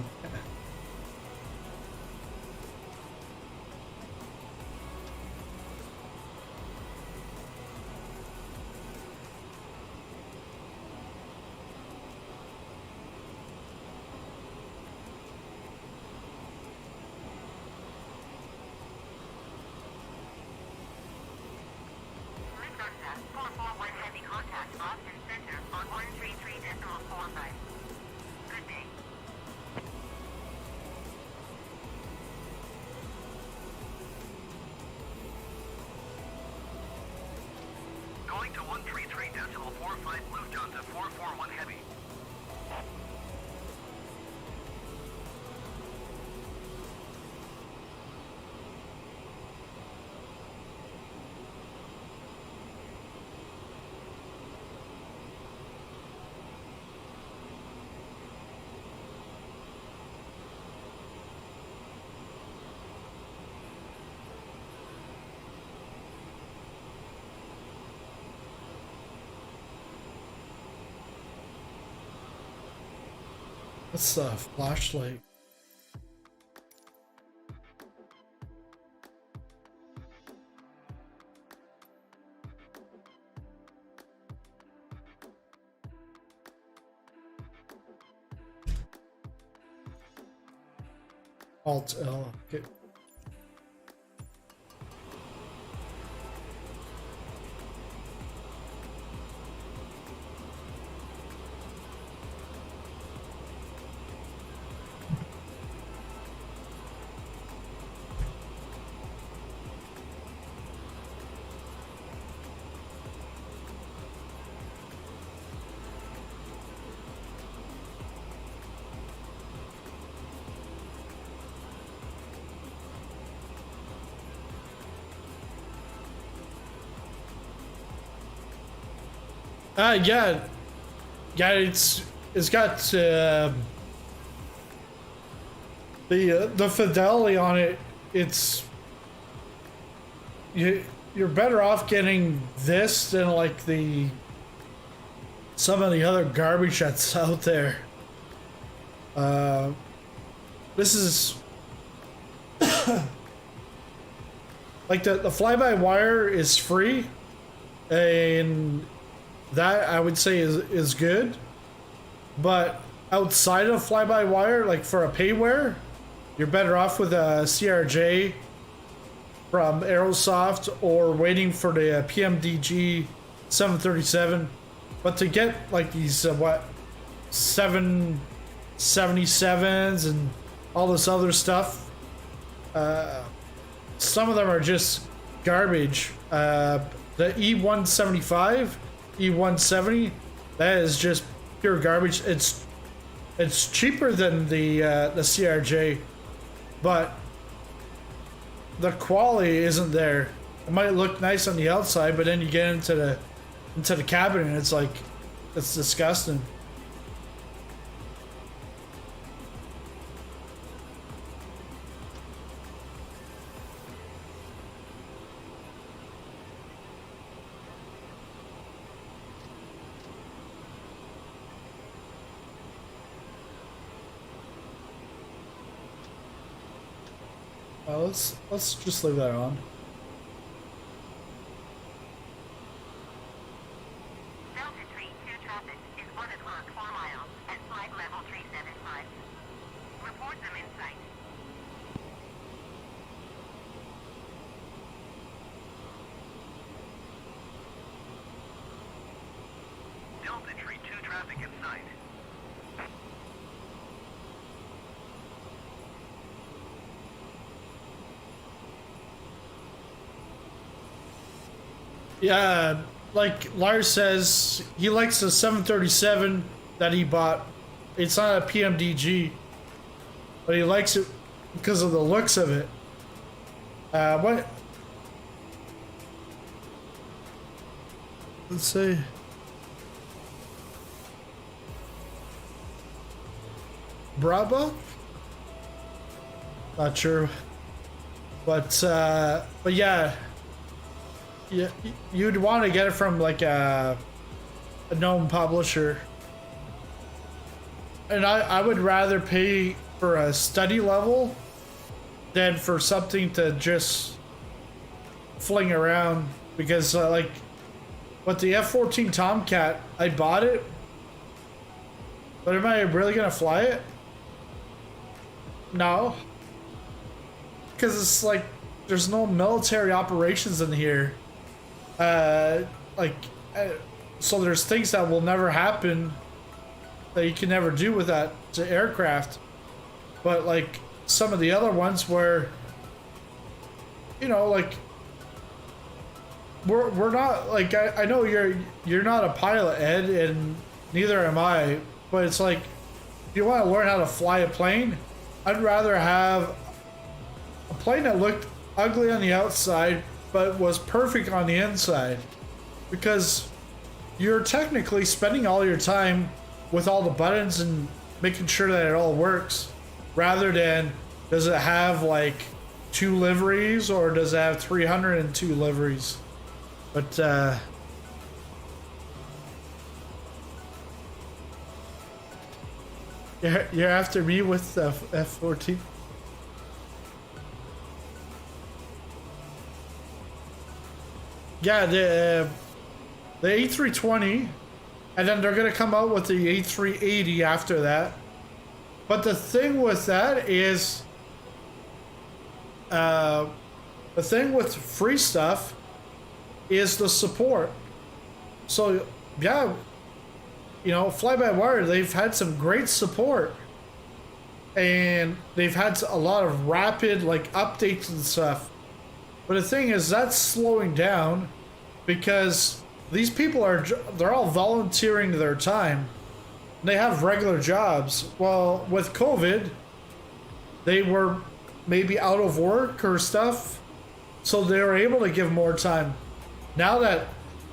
What's a flashlight? Alt L. Okay. Yeah, it's got the fidelity on it. It's you're better off getting this than like some of the other garbage that's out there. This is like the fly-by-wire is free, and that I would say is good. But outside of fly-by-wire, like for a payware, you're better off with a CRJ from Aerosoft or waiting for the PMDG 737. But to get like these 777s and all this other stuff, some of them are just garbage. The E175, E170, that is just pure garbage. It's cheaper than the CRJ, but the quality isn't there. It might look nice on the outside, but then you get into the cabin and it's like, it's disgusting. Let's just leave that on. Delta 3, 2 traffic is 1 o'clock 4 miles at flight level 375. Report them in sight. Delta 3, 2 traffic in sight. Yeah, like Lars says, he likes the 737 that he bought. It's not a PMDG, but he likes it because of the looks of it. What? Let's see. Bravo? Not sure. But yeah. Yeah, you'd want to get it from like a known publisher. And I would rather pay for a study level than for something to just fling around. Because like with the F-14 Tomcat, I bought it, but am I really gonna fly it? No. Because it's like there's no military operations in here. So there's things that will never happen that you can never do with that aircraft. But like some of the other ones where, you know, like we're not like I know you're not a pilot, Ed, and neither am I. But it's like if you want to learn how to fly a plane, I'd rather have a plane that looked ugly on the outside but was perfect on the inside, because you're technically spending all your time with all the buttons and making sure that it all works, rather than does it have like 2 liveries or does it have 302 liveries. But you're after me with the F-14. Yeah, the A320, and then they're gonna come out with the A380 after that. But the thing with that is, the thing with free stuff is the support. So yeah, you know, fly-by-wire, they've had some great support, and they've had a lot of rapid like updates and stuff. But the thing is, that's slowing down because these people they're all volunteering their time. They have regular jobs. Well, with COVID, they were maybe out of work or stuff, so they were able to give more time. Now that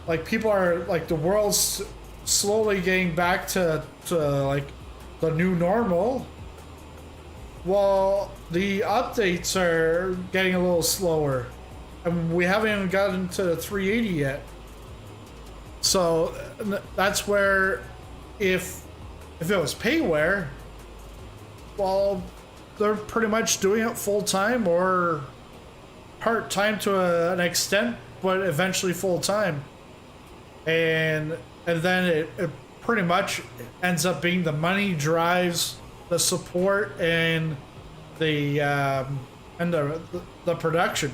like people are like the world's slowly getting back to like the new normal, well, the updates are getting a little slower. And we haven't even gotten to the 380 yet. So that's where if it was payware, well, they're pretty much doing it full time, or part-time to an extent, but eventually full-time. And then it pretty much ends up being the money drives the support and the production.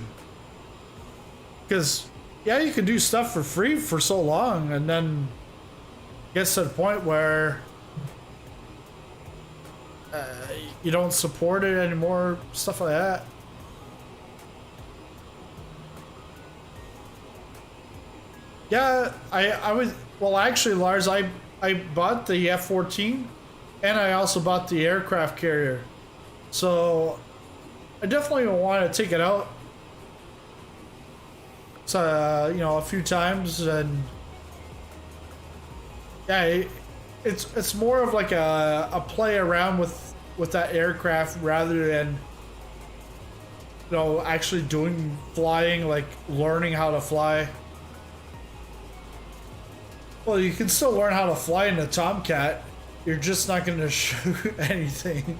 Because yeah, you can do stuff for free for so long, and then gets to the point where you don't support it anymore, stuff like that. Yeah, I was, well actually Lars, I bought the F-14 and I also bought the aircraft carrier. So I definitely want to take it out. So, you know, a few times, and yeah, it's more of like a play around with that aircraft rather than, you know, actually doing flying, like learning how to fly. Well, you can still learn how to fly in a Tomcat. You're just not going to shoot anything.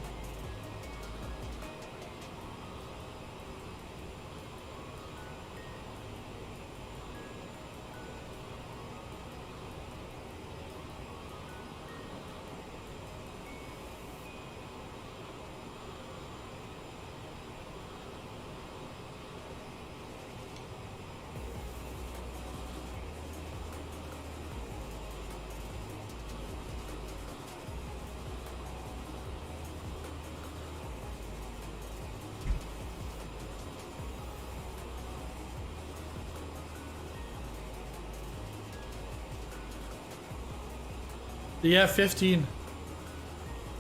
The F-15.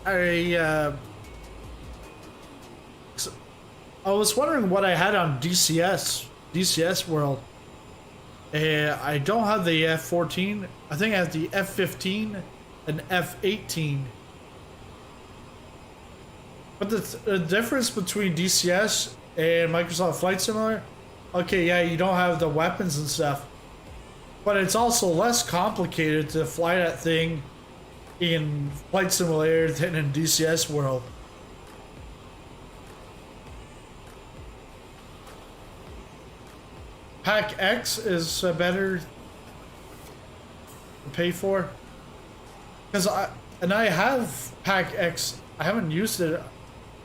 I was wondering what I had on DCS World. I don't have the F-14. I think I have the F-15 and F-18. But the difference between DCS and Microsoft Flight Simulator, okay, yeah, you don't have the weapons and stuff, but it's also less complicated to fly that thing in Flight Simulator than in DCS World. Pack X is better to pay for, because I have Pack X. I haven't used it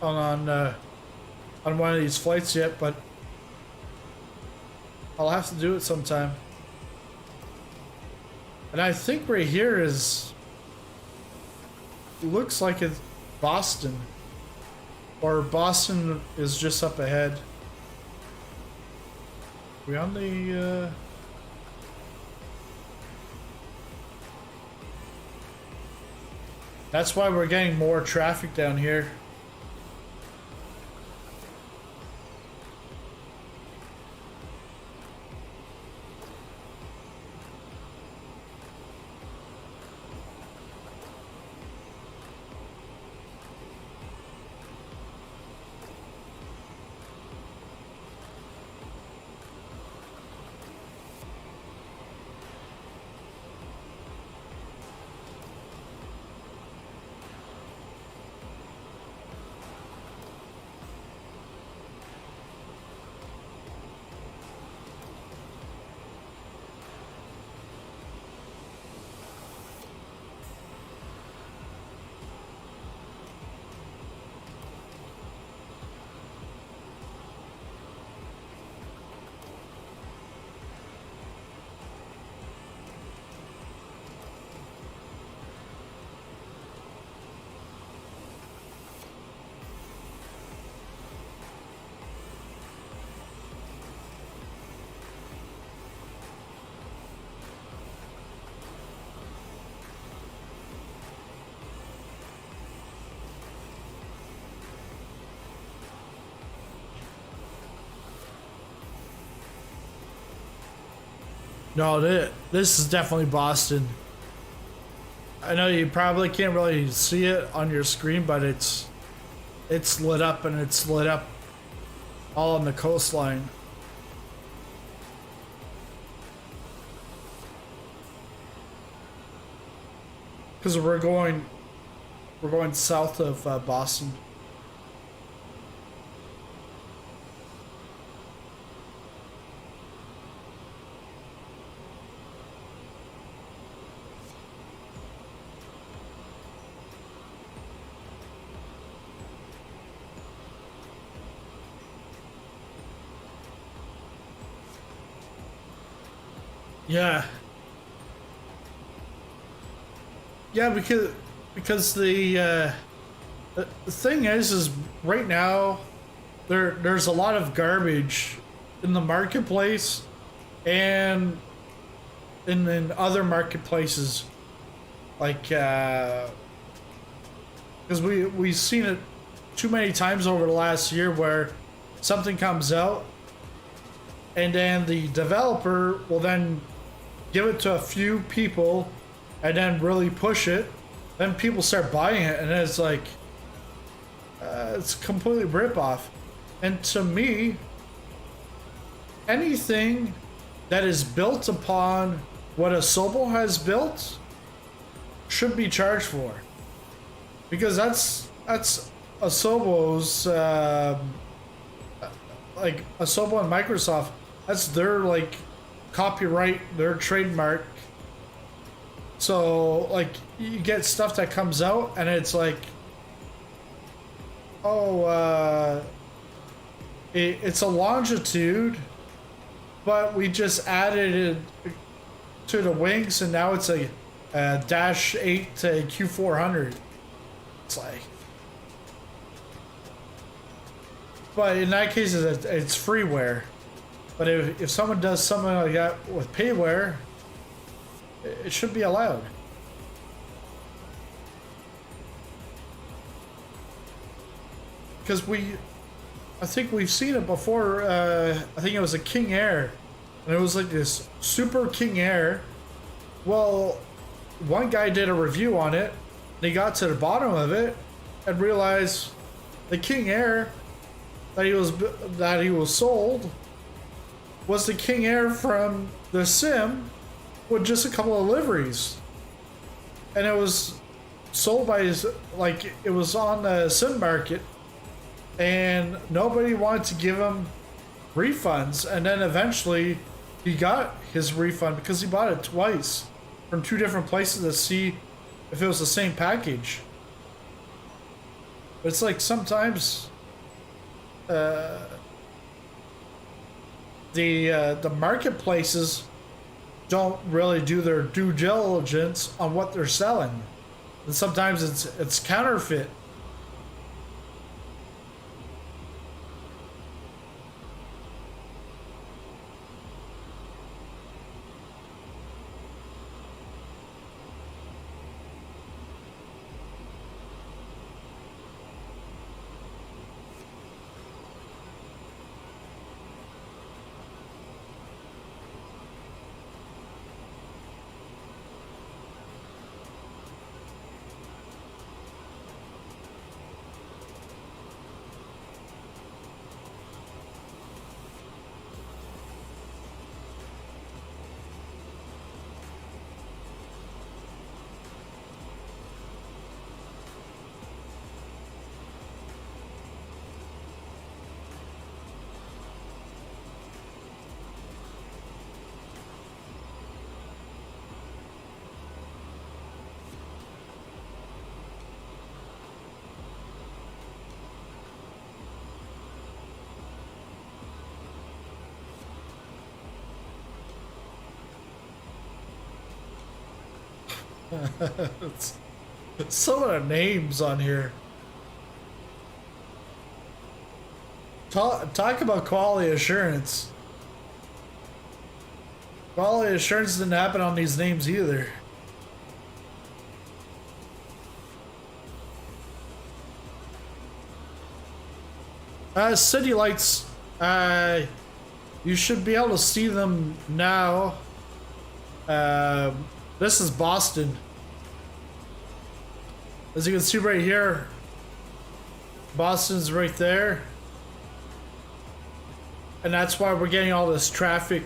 on one of these flights yet, but I'll have to do it sometime. And I think right here looks like it's Boston, or Boston is just up ahead. We on the that's why we're getting more traffic down here. No, this is definitely Boston. I know you probably can't really see it on your screen, but it's lit up, and it's lit up all on the coastline. Because we're going south of Boston. Yeah. Yeah, because the thing is right now there's a lot of garbage in the marketplace and in other marketplaces, like because we've seen it too many times over the last year where something comes out and then the developer will then give it to a few people and then really push it. Then people start buying it, and it's like it's completely rip-off. And to me, anything that is built upon what Asobo has built should be charged for, because that's Asobo's like Asobo and Microsoft. That's their like copyright, their trademark. So like you get stuff that comes out and it's like, oh, it's a longitude, but we just added it to the wings and now it's a dash 8 to Q400. It's like, but in that case it's freeware. But if someone does something like that with payware, it should be allowed. Because I think we've seen it before. I think it was a King Air, and it was like this super King Air. Well, one guy did a review on it, and he got to the bottom of it and realized the King Air that he was sold was the King Air from the Sim with just a couple of liveries, and it was sold by it was on the Sim market, and nobody wanted to give him refunds. And then eventually he got his refund because he bought it twice from two different places to see if it was the same package. But it's like sometimes the marketplaces don't really do their due diligence on what they're selling, and sometimes it's counterfeit. Some of the names on here. Talk about quality assurance. Quality assurance didn't happen on these names either. City lights. You should be able to see them now. This is Boston. As you can see right here, Boston's right there. And that's why we're getting all this traffic.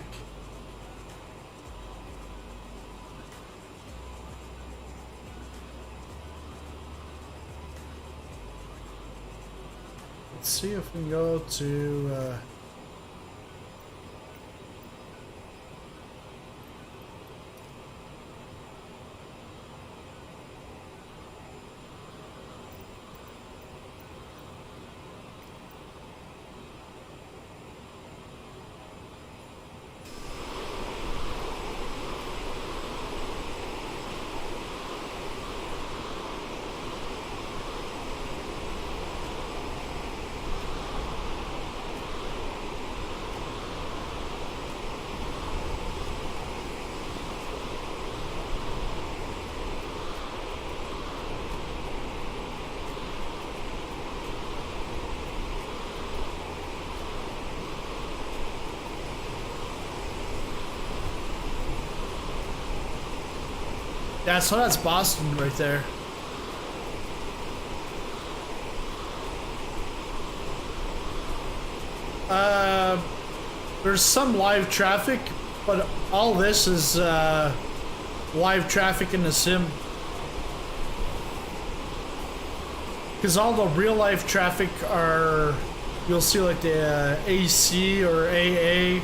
Let's see if we can go to... Yeah, so that's Boston right there. There's some live traffic, but all this is live traffic in the sim. Because all the real life traffic are, you'll see like the AC or AA.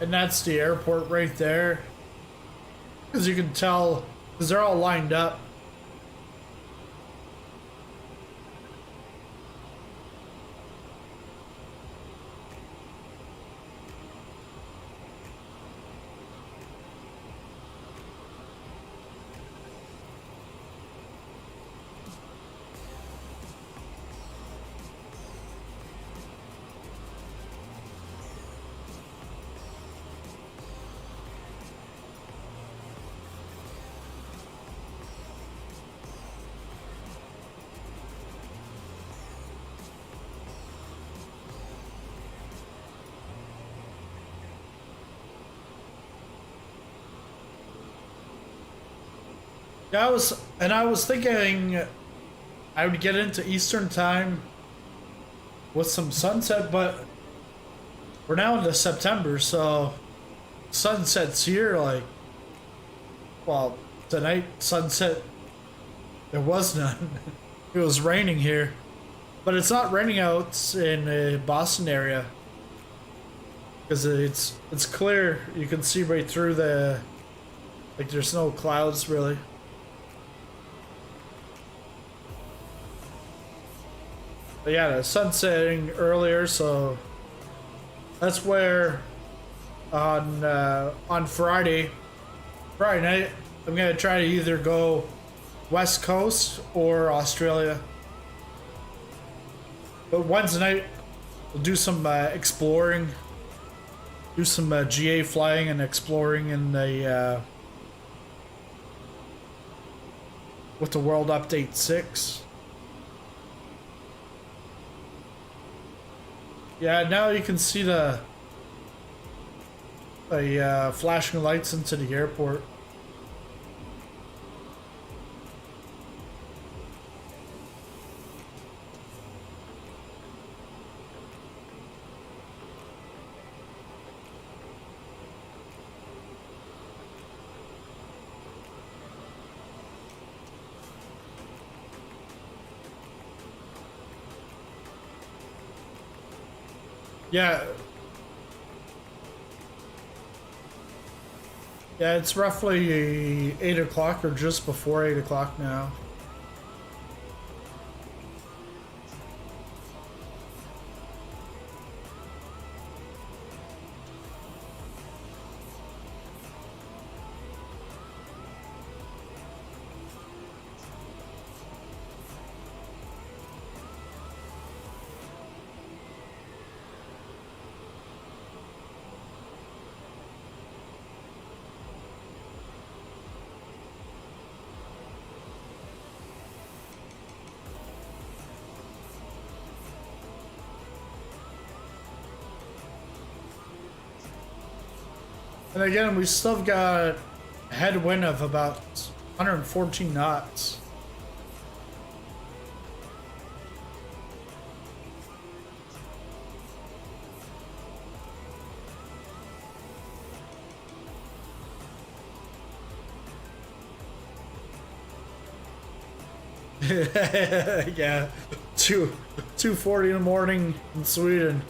And that's the airport right there. As you can tell, because they're all lined up. Yeah, I was thinking I would get into Eastern time with some sunset, but we're now into September, so sunset's here. Like, well, tonight sunset there was none. It was raining here, but it's not raining out in the Boston area because it's clear. You can see right through the, like, there's no clouds really. But yeah, the sun's setting earlier, so that's where on Friday night I'm gonna try to either go West Coast or Australia. But Wednesday night we'll do some exploring, do some GA flying and exploring in the with the World Update 6. Yeah, now you can see the flashing lights into the airport. Yeah. Yeah, it's roughly 8 o'clock or just before 8 o'clock now. And again, we still got a headwind of about 114 knots. Yeah, 2:40 in the morning in Sweden.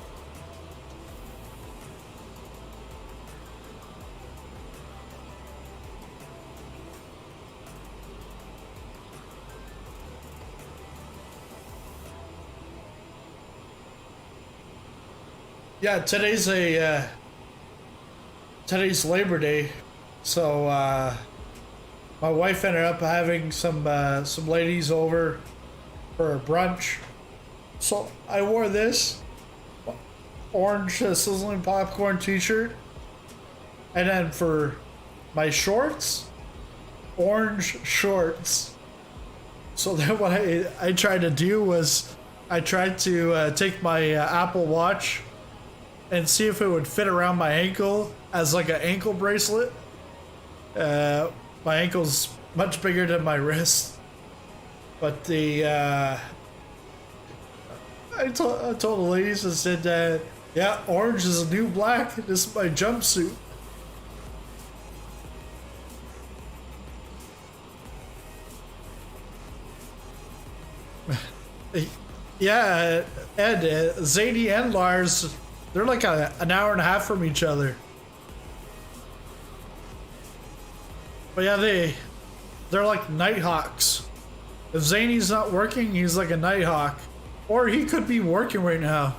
Yeah, today's Labor Day, so my wife ended up having some ladies over for a brunch. So I wore this orange Sizzling Popcorn t-shirt, and then for my shorts, orange shorts. So then what I tried to do was I tried to take my Apple Watch and see if it would fit around my ankle as like an ankle bracelet. My ankle's much bigger than my wrist, but I told the ladies, I said, yeah, orange is the new black. This is my jumpsuit. Yeah, Ed, Zadie and Lars, they're like an hour and a half from each other. But yeah, they're like nighthawks. If Zanie's not working, he's like a nighthawk. Or he could be working right now.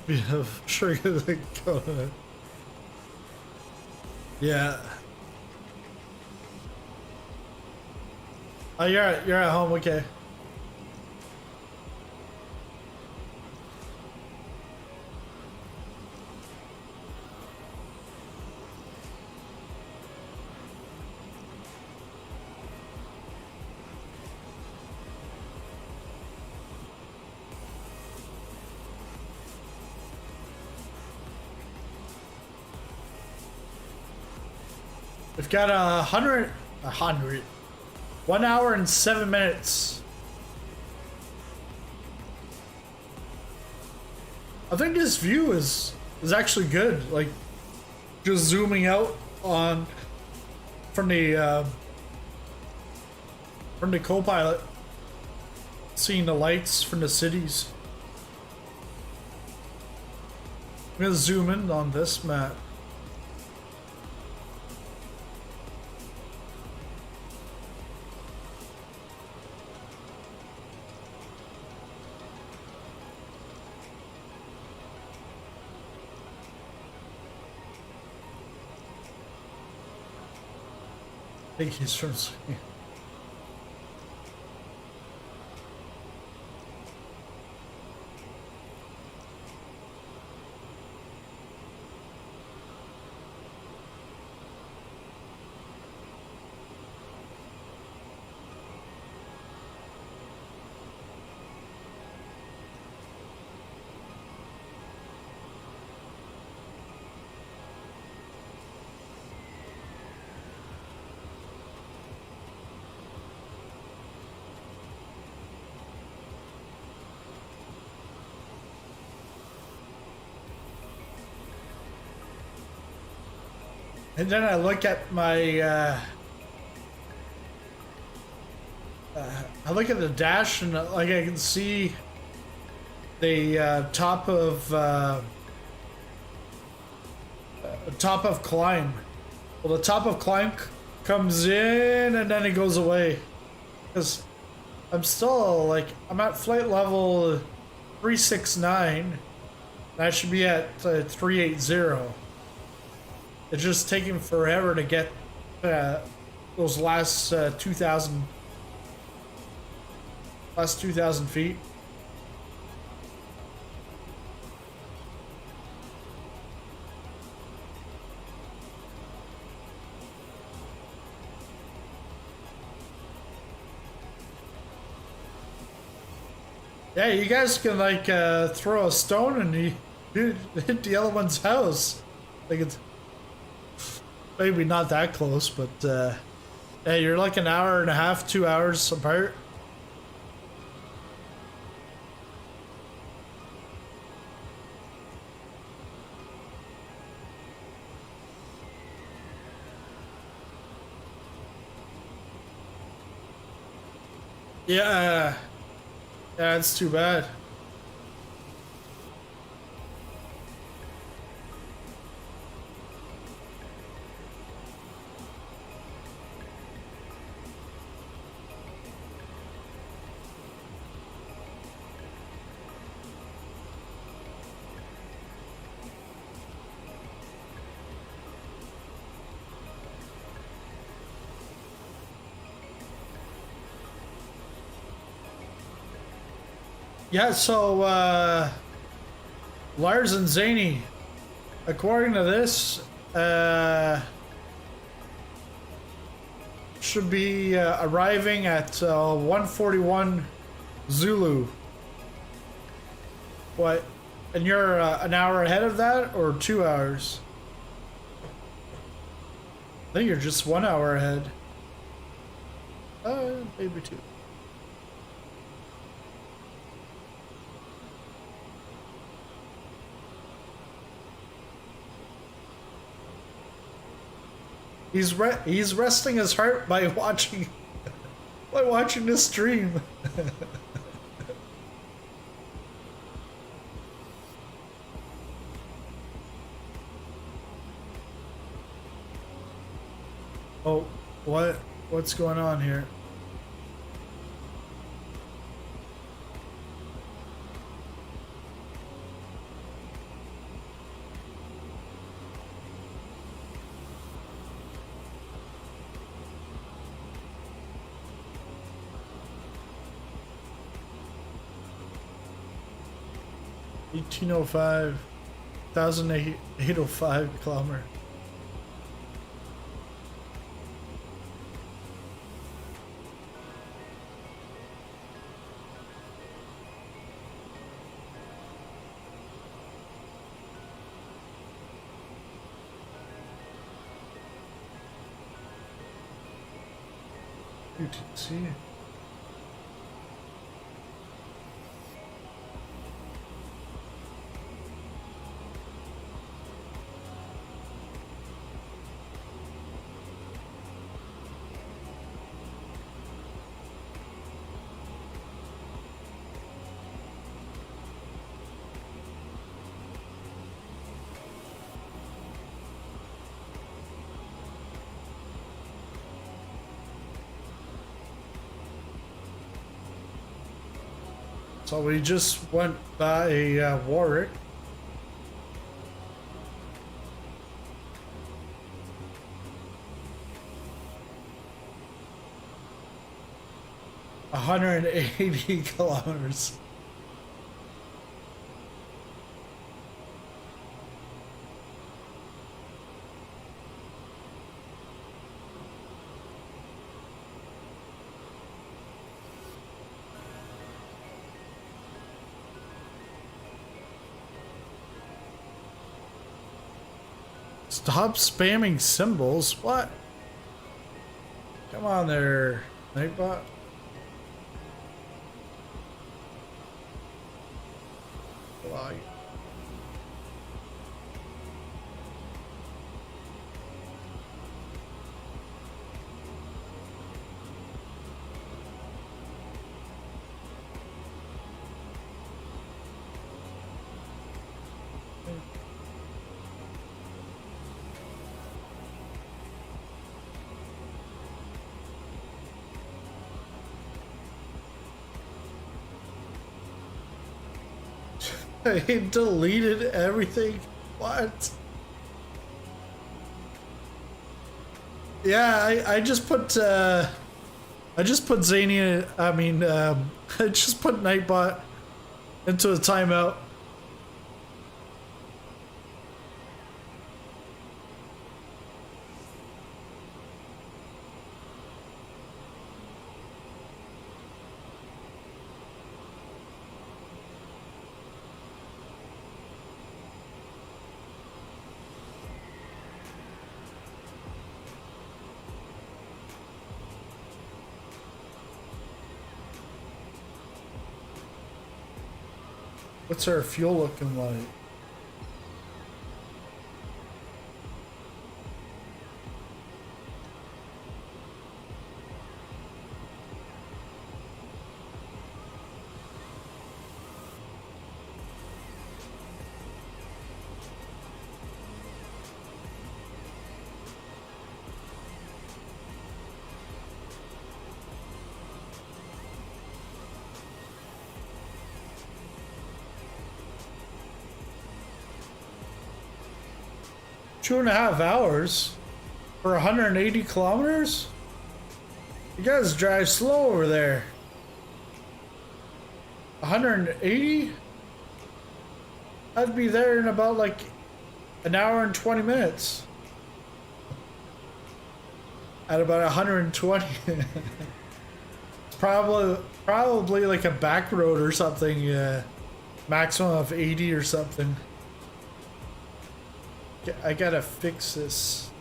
Yeah, sure. Go ahead. Yeah. Oh, you're at home, okay. We've got 1 hour and 7 minutes. I think this view is actually good. Like, just zooming out on from the co-pilot, seeing the lights from the cities. I'm gonna zoom in on this map. I think he's from Sweden. And then I look at my, I look at the dash and like I can see the top of climb. Well, the top of climb comes in and then it goes away. Because I'm still like, I'm at flight level 369. I should be at 380. It's just taking forever to get those last 2,000 feet. Yeah, you guys can like throw a stone and you hit the other one's house. Like it's maybe not that close, but Hey, you're like an hour and a half, 2 hours apart. Yeah. Yeah, it's too bad. Yeah, so Lars and Zany, according to this, should be arriving at 141 Zulu. What? And you're an hour ahead of that, or 2 hours? I think you're just 1 hour ahead. Maybe two. He's resting his heart by watching this stream. Oh, what's going on here? $1805, 1,805 kilometer. UTC. So we just went by Warwick. $180 kilometers. Stop spamming symbols. What? Come on there, Nightbot. Wow. He deleted everything. What? Yeah, I just put Zany. I mean, I just put Nightbot into a timeout. What's our fuel looking like? Two and a half hours for 180 kilometers? You guys drive slow over there. 180? I'd be there in about like an hour and 20 minutes. At about 120. Probably like a back road or something. Maximum of 80 or something. I gotta fix this.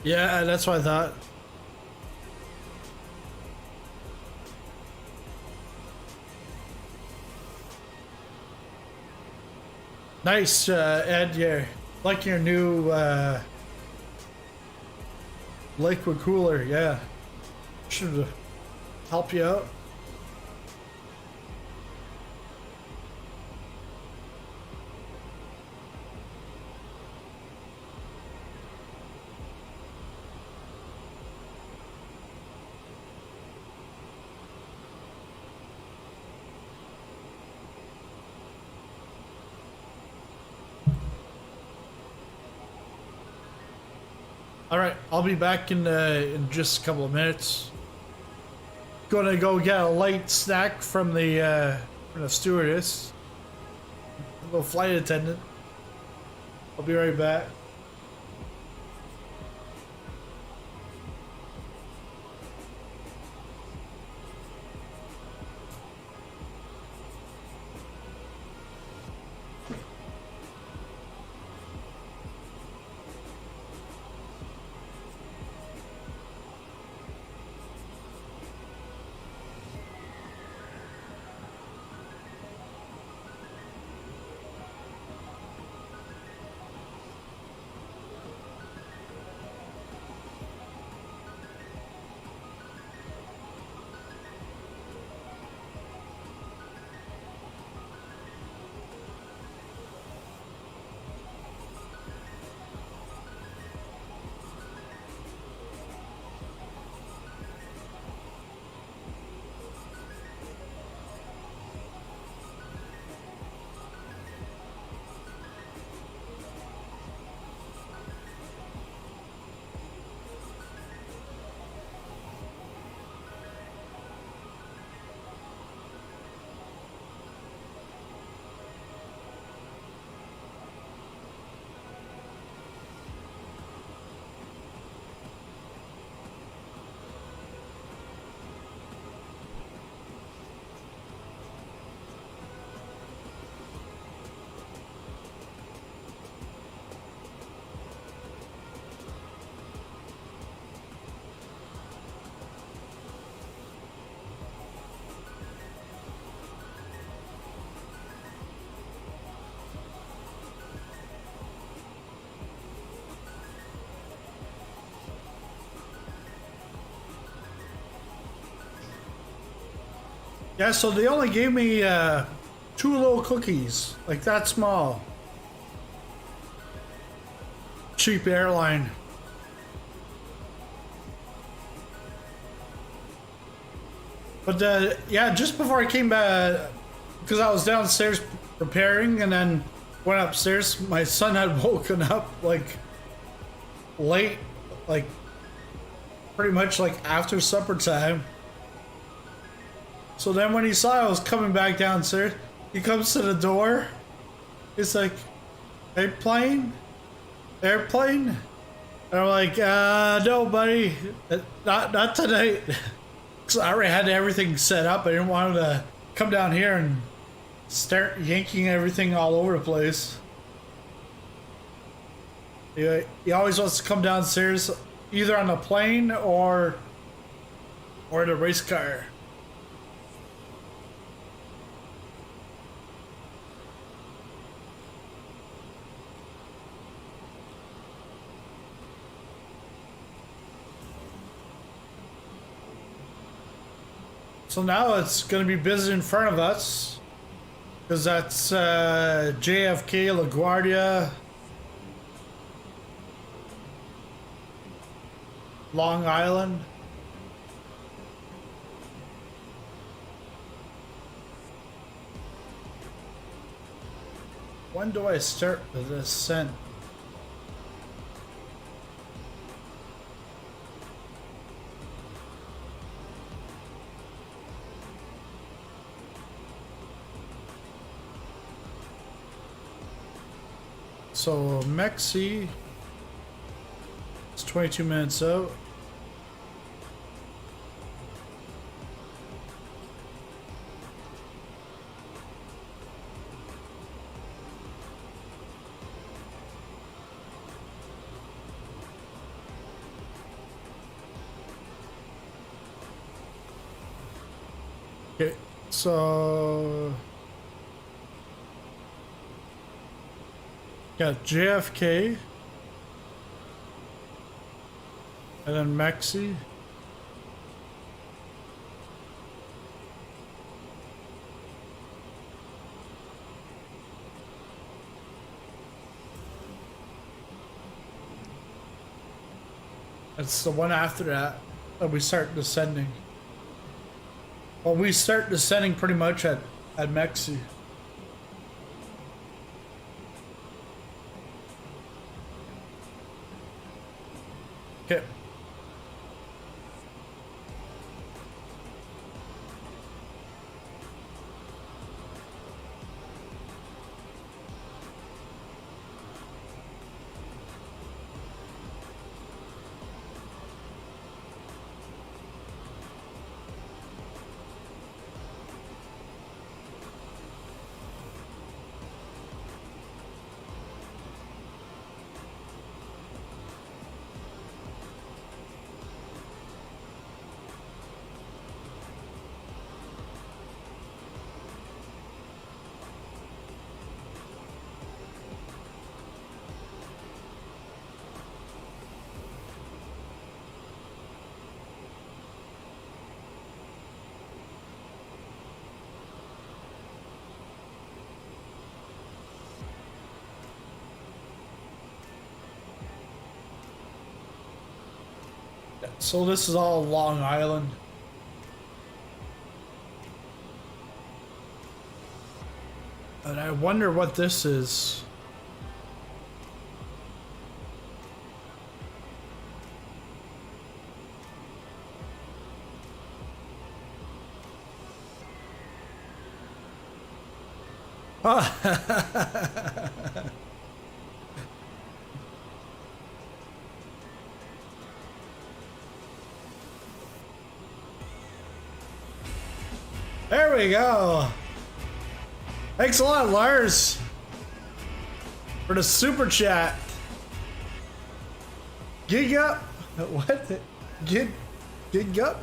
Yeah, that's what I thought. Nice, Ed. Yeah, like your new liquid cooler. Yeah, should help you out. All right, I'll be back in just a couple of minutes. Gonna go get a light snack from the stewardess, little flight attendant. I'll be right back. Yeah, so they only gave me two little cookies, like that small. cheap airline. But yeah, just before I came back, because I was downstairs preparing and then went upstairs, my son had woken up like late, like pretty much like after supper time. So then when he saw I was coming back downstairs, he comes to the door. He's like, airplane? Airplane? And I'm like, no buddy, not tonight. Because I already had everything set up. I didn't want him to come down here and start yanking everything all over the place. He always wants to come downstairs either on the plane or the race car. So now it's going to be busy in front of us, because that's JFK, LaGuardia, Long Island. When do I start the descent? So Mexi, it's 22 minutes out. Okay, so got JFK and then Mexi. It's the one after that we start descending. Well, we start descending pretty much at Mexi. Okay. So this is all Long Island. And I wonder what this is. There we go. Thanks a lot, Lars, for the super chat. Gig up? What? Gig up?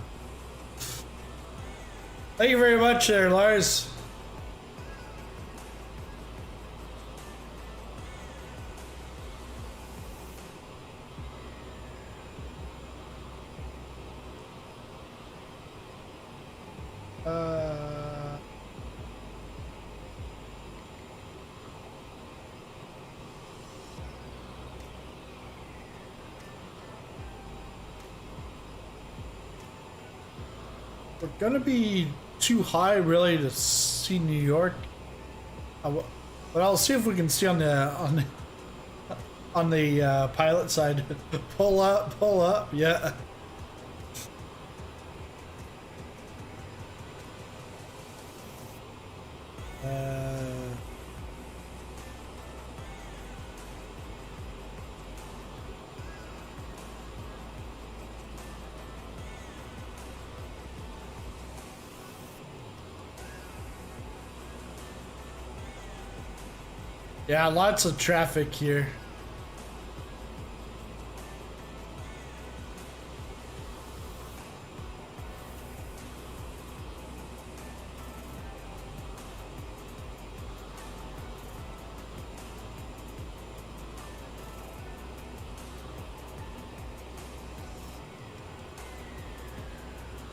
Thank you very much there, Lars. we're gonna be too high really to see New York. But I'll see if we can see on the pilot side. Pull up, yeah. Yeah, lots of traffic here.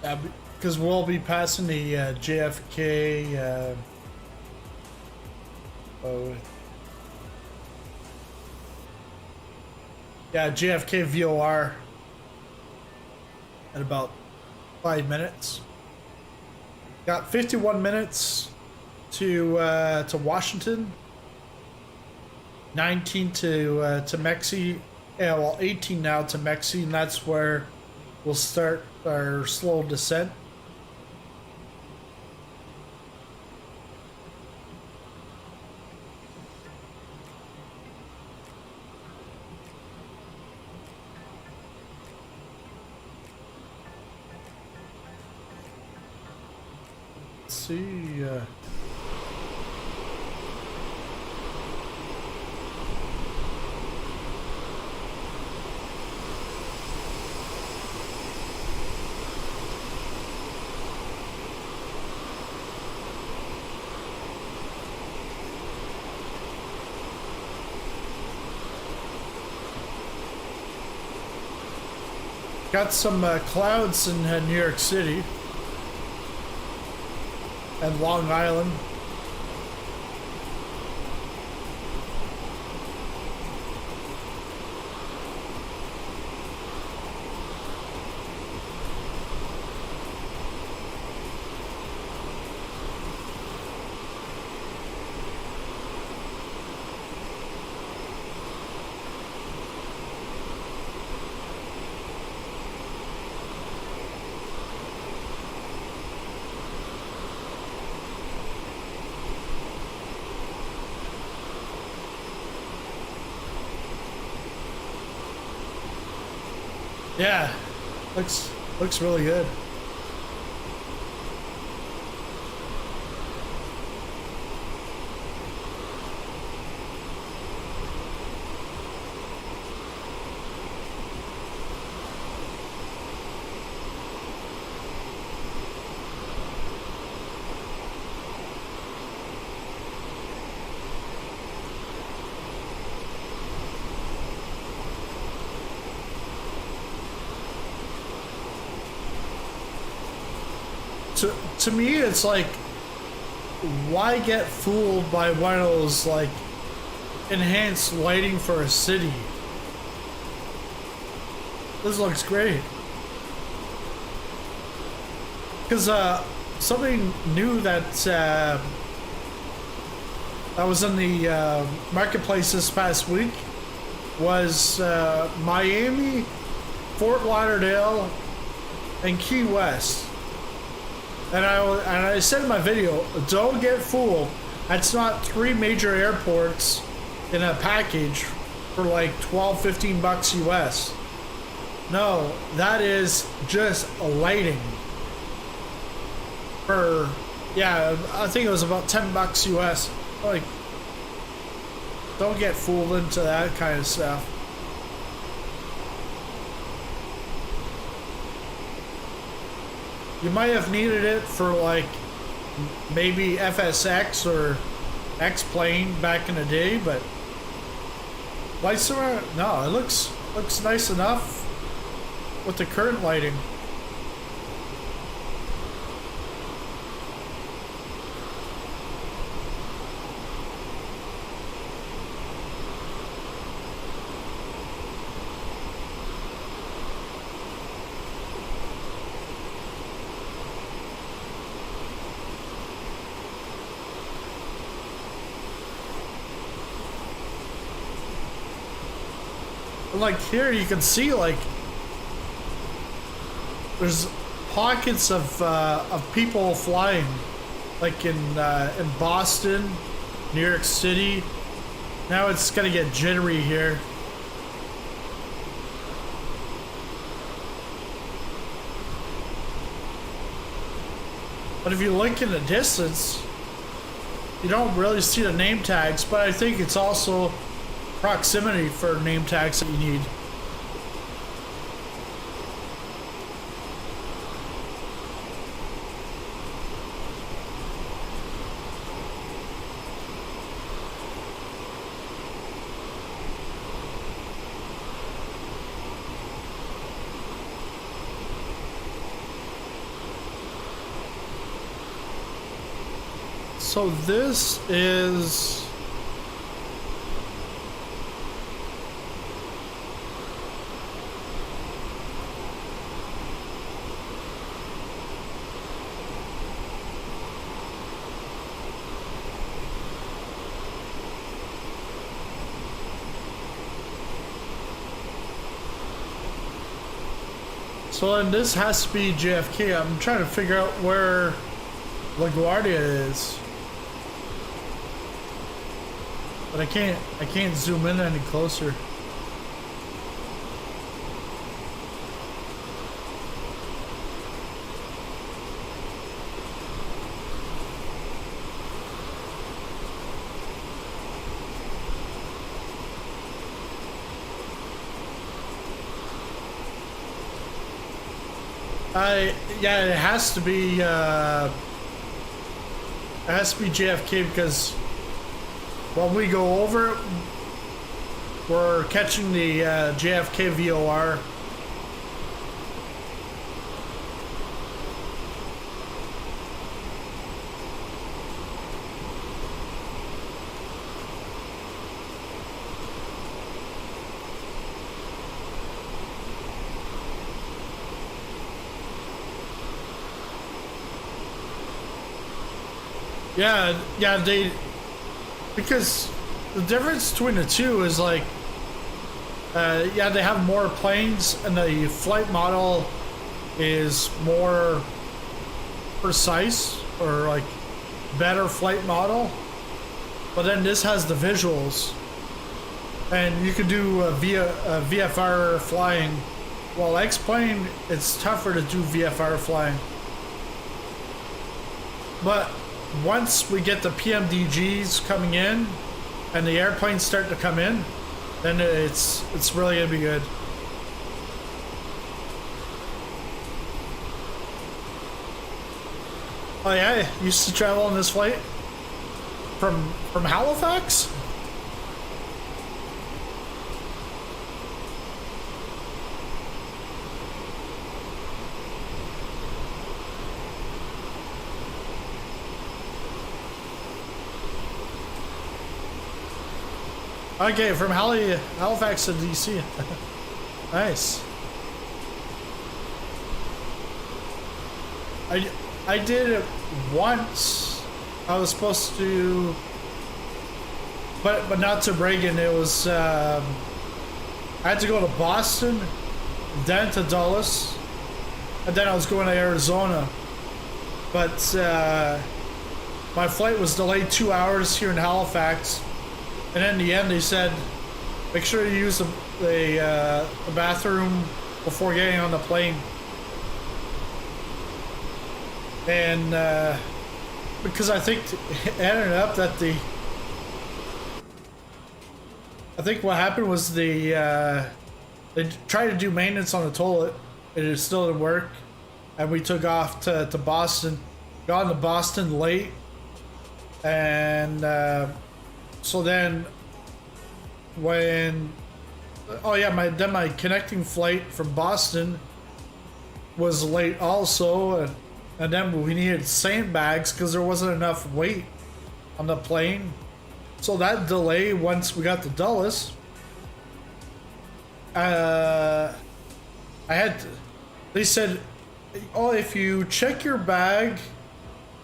Yeah, because we'll be passing the JFK. Yeah, JFK VOR at about 5 minutes. Got 51 minutes to Washington. 19 to Mexi. Yeah, well, 18 now to Mexi, and that's where we'll start our slow descent. See, got some clouds in New York City and Long Island. Yeah, looks really good. To me, it's like, why get fooled by one of those like enhanced lighting for a city? This looks great. Because something new that was in the marketplace this past week was Miami, Fort Lauderdale, and Key West. And I said in my video, don't get fooled. That's not 3 major airports in a package for like 12, 15 bucks US. No, that is just lighting. For, yeah, I think it was about 10 bucks US. Like, don't get fooled into that kind of stuff. You might have needed it for like maybe FSX or X-Plane back in the day, but lights are, no, it looks nice enough with the current lighting. Like here you can see like there's pockets of people flying, like in Boston, New York City. Now it's gonna get jittery here. But if you look in the distance, you don't really see the name tags, but I think it's also proximity for name tags that you need. So this is so then this has to be JFK. I'm trying to figure out where LaGuardia is. But I can't zoom in any closer. Yeah, it has to be JFK because when we go over it, we're catching the JFK VOR. Yeah, because the difference between the two is like, yeah, they have more planes and the flight model is more precise or like better flight model. But then this has the visuals and you can do VFR flying. While X-plane, it's tougher to do VFR flying. But once we get the PMDGs coming in and the airplanes start to come in, then it's really gonna be good. Oh yeah, I used to travel on this flight from Halifax. Okay, from Halifax to DC. Nice. I did it once. I was supposed to, but not to Reagan. It was I had to go to Boston, then to Dulles, and then I was going to Arizona. But my flight was delayed 2 hours here in Halifax. And in the end, they said, make sure you use the bathroom before getting on the plane. And because I think it ended up that I think what happened was they tried to do maintenance on the toilet, and it still didn't work. And we took off to Boston, got into Boston late, and so then when, oh yeah, my connecting flight from Boston was late also, and then we needed sandbags because there wasn't enough weight on the plane. So that delay, once we got to Dulles, they said, oh, if you check your bag,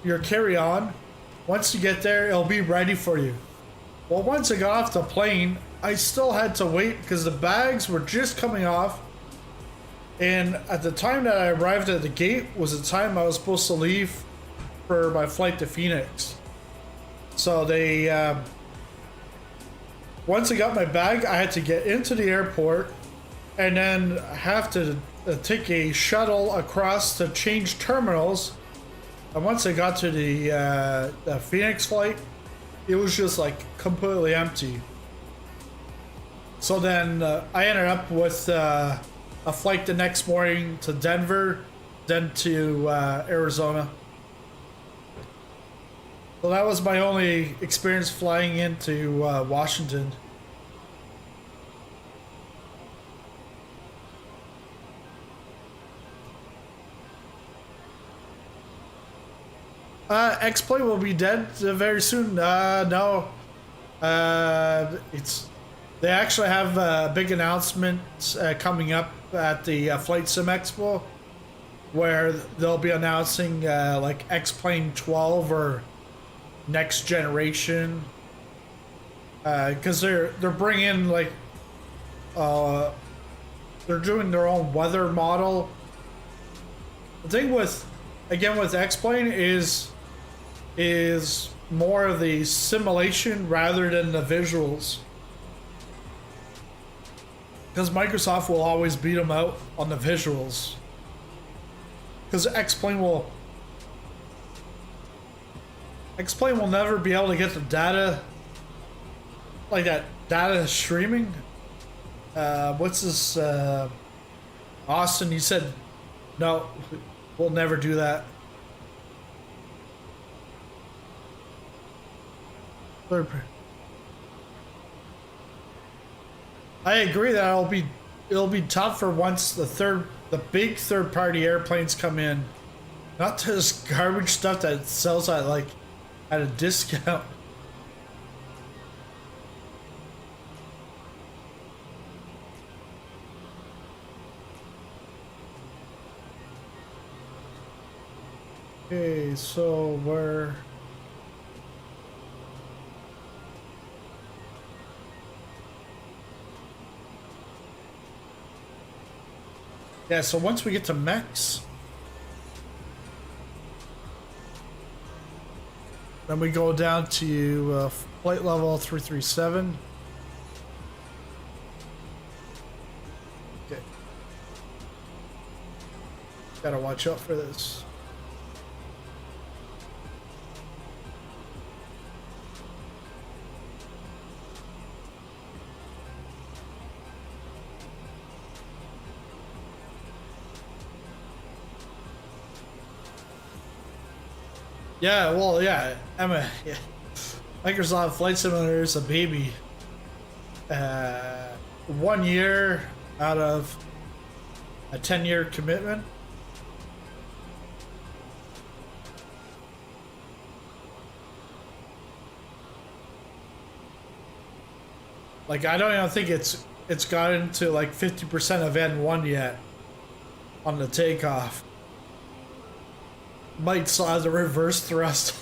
your carry-on, once you get there, it'll be ready for you. Well, once I got off the plane, I still had to wait because the bags were just coming off. And at the time that I arrived at the gate was the time I was supposed to leave for my flight to Phoenix. So they, once I got my bag, I had to get into the airport and then have to take a shuttle across to change terminals. And once I got to the Phoenix flight, it was just like completely empty. So then I ended up with a flight the next morning to Denver, then to Arizona. So that was my only experience flying into Washington. X-Plane will be dead very soon. No. They actually have a big announcement coming up at the Flight Sim Expo, where they'll be announcing like X-Plane 12 or next generation, because they're bringing like they're doing their own weather model. The thing with X-Plane is more of the simulation rather than the visuals, because Microsoft will always beat them out on the visuals, because X-Plane will never be able to get the data, like that data streaming. What's this? Austin, you said, no, we'll never do that. I agree that it'll be tough for once the big third-party airplanes come in. Not this garbage stuff that sells at a discount. Okay, so we're... Yeah, so once we get to mechs, then we go down to flight level 337. Okay. Gotta watch out for this. Yeah, well, yeah, Emma, yeah. Microsoft Flight Simulator is a baby. 1 year out of a 10-year commitment. Like, I don't even think it's gotten to like 50% of N1 yet on the takeoff. Might still have the reverse thrust.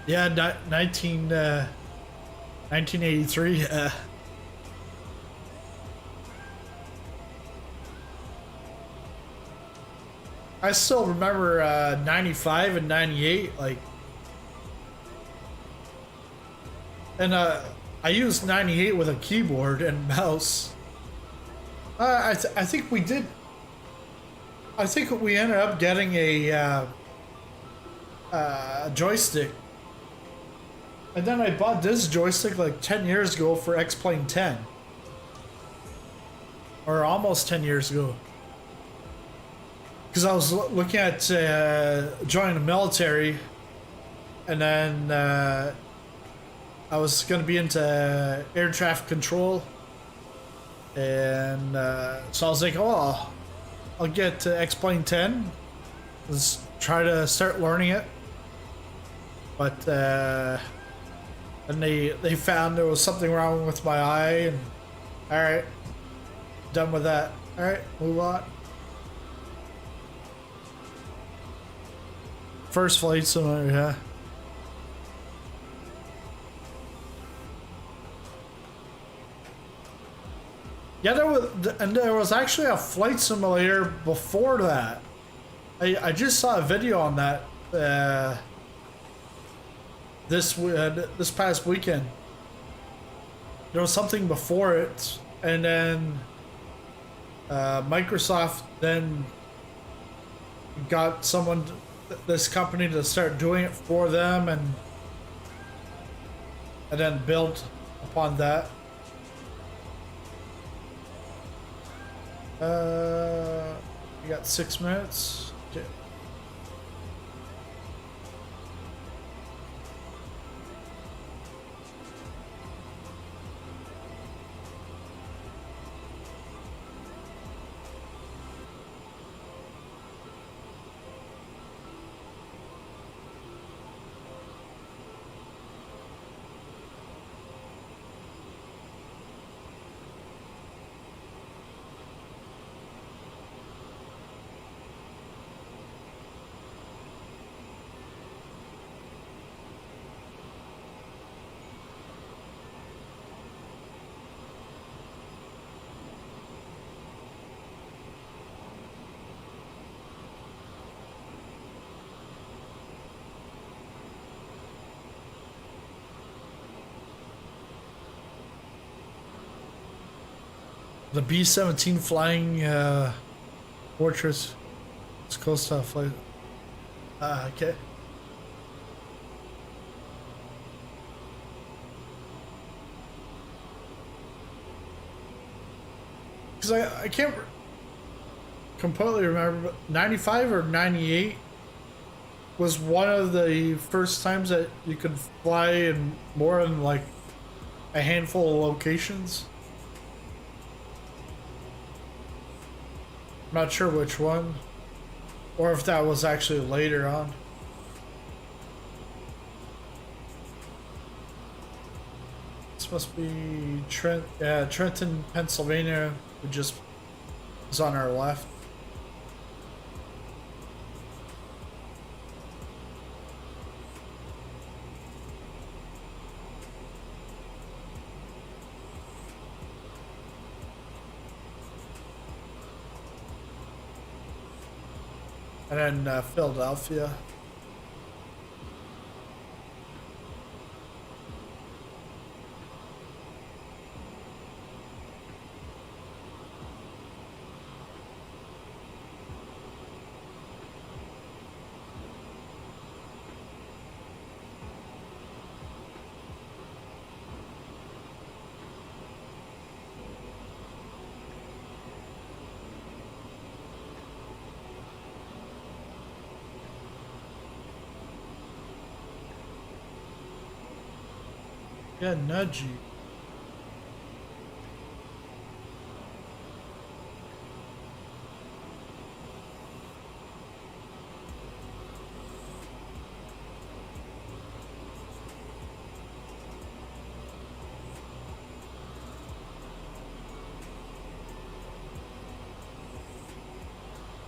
Yeah, 1983. I still remember 95 and 98, like, and I used 98 with a keyboard and mouse. I think we did. I think we ended up getting a joystick, and then I bought this joystick like 10 years ago for X-Plane 10, or almost 10 years ago, because I was looking at joining the military, and then I was going to be into air traffic control. And so I was like, oh, I'll get X-Plane 10. Let's try to start learning it. But and they found there was something wrong with my eye, and all right, done with that. All right, move on. First flight simulator, yeah. Yeah, there was actually a flight simulator before that. I just saw a video on that this past weekend. There was something before it, and then Microsoft then got this company to start doing it for them, and then build upon that. You got 6 minutes. Okay. The B-17 flying fortress. It's close to a flight. Okay. Because I can't completely remember, but 95 or 98 was one of the first times that you could fly in more than like a handful of locations. Not sure which one, or if that was actually later on. This must be Trenton, Pennsylvania, which just is on our left. And then Philadelphia. Yeah, nudgy.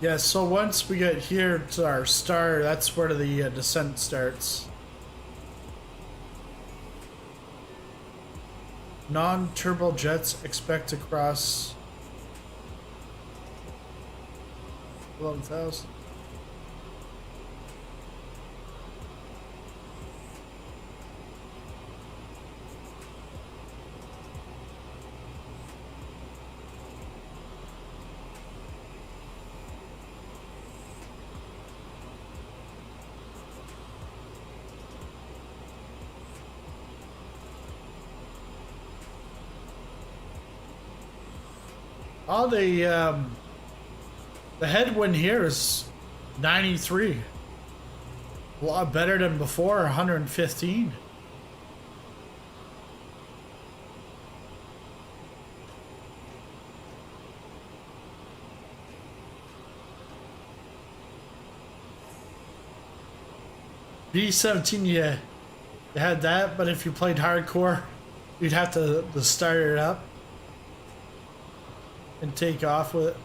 Yeah, so once we get here to our star, that's where the descent starts. Non-turbo jets expect to cross 11,000. Oh, the headwind here is 93. A lot better than before, 115. B-17, yeah, you had that, but if you played hardcore, you'd have to start it up and take off with it.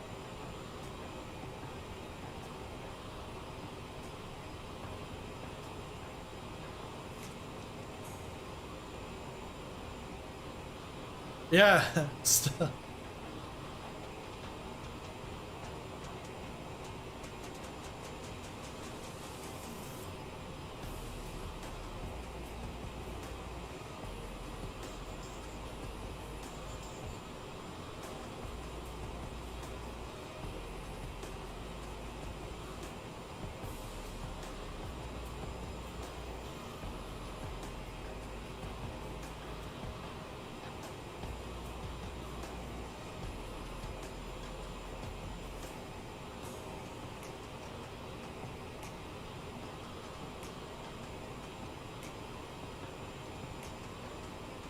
Yeah,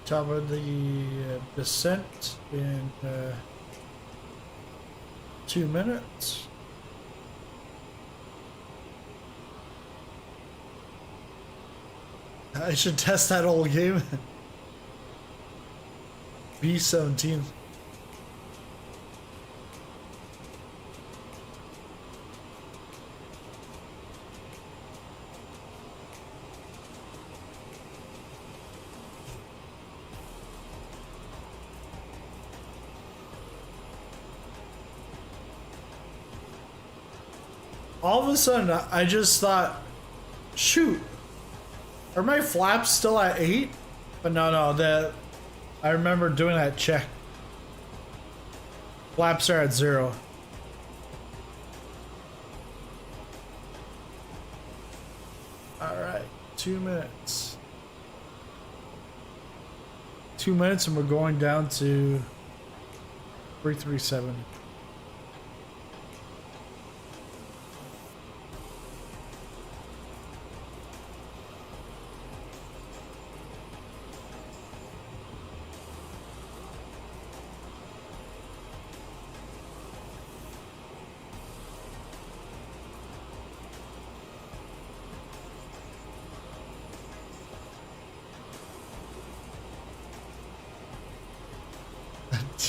Top of the descent in 2 minutes. I should test that old game. B17. All of a sudden, I just thought, shoot, are my flaps still at 8? But no, I remember doing that check. Flaps are at 0. Alright, 2 minutes. 2 minutes and we're going down to 337.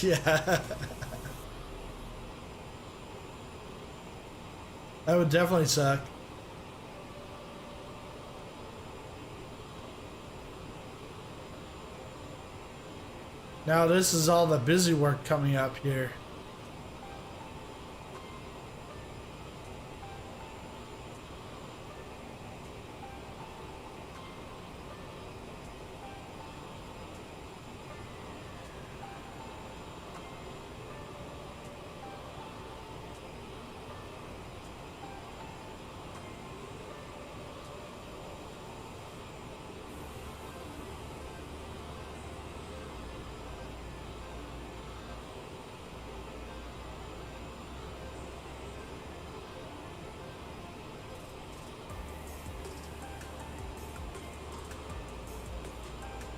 Yeah. That would definitely suck. Now this is all the busy work coming up here.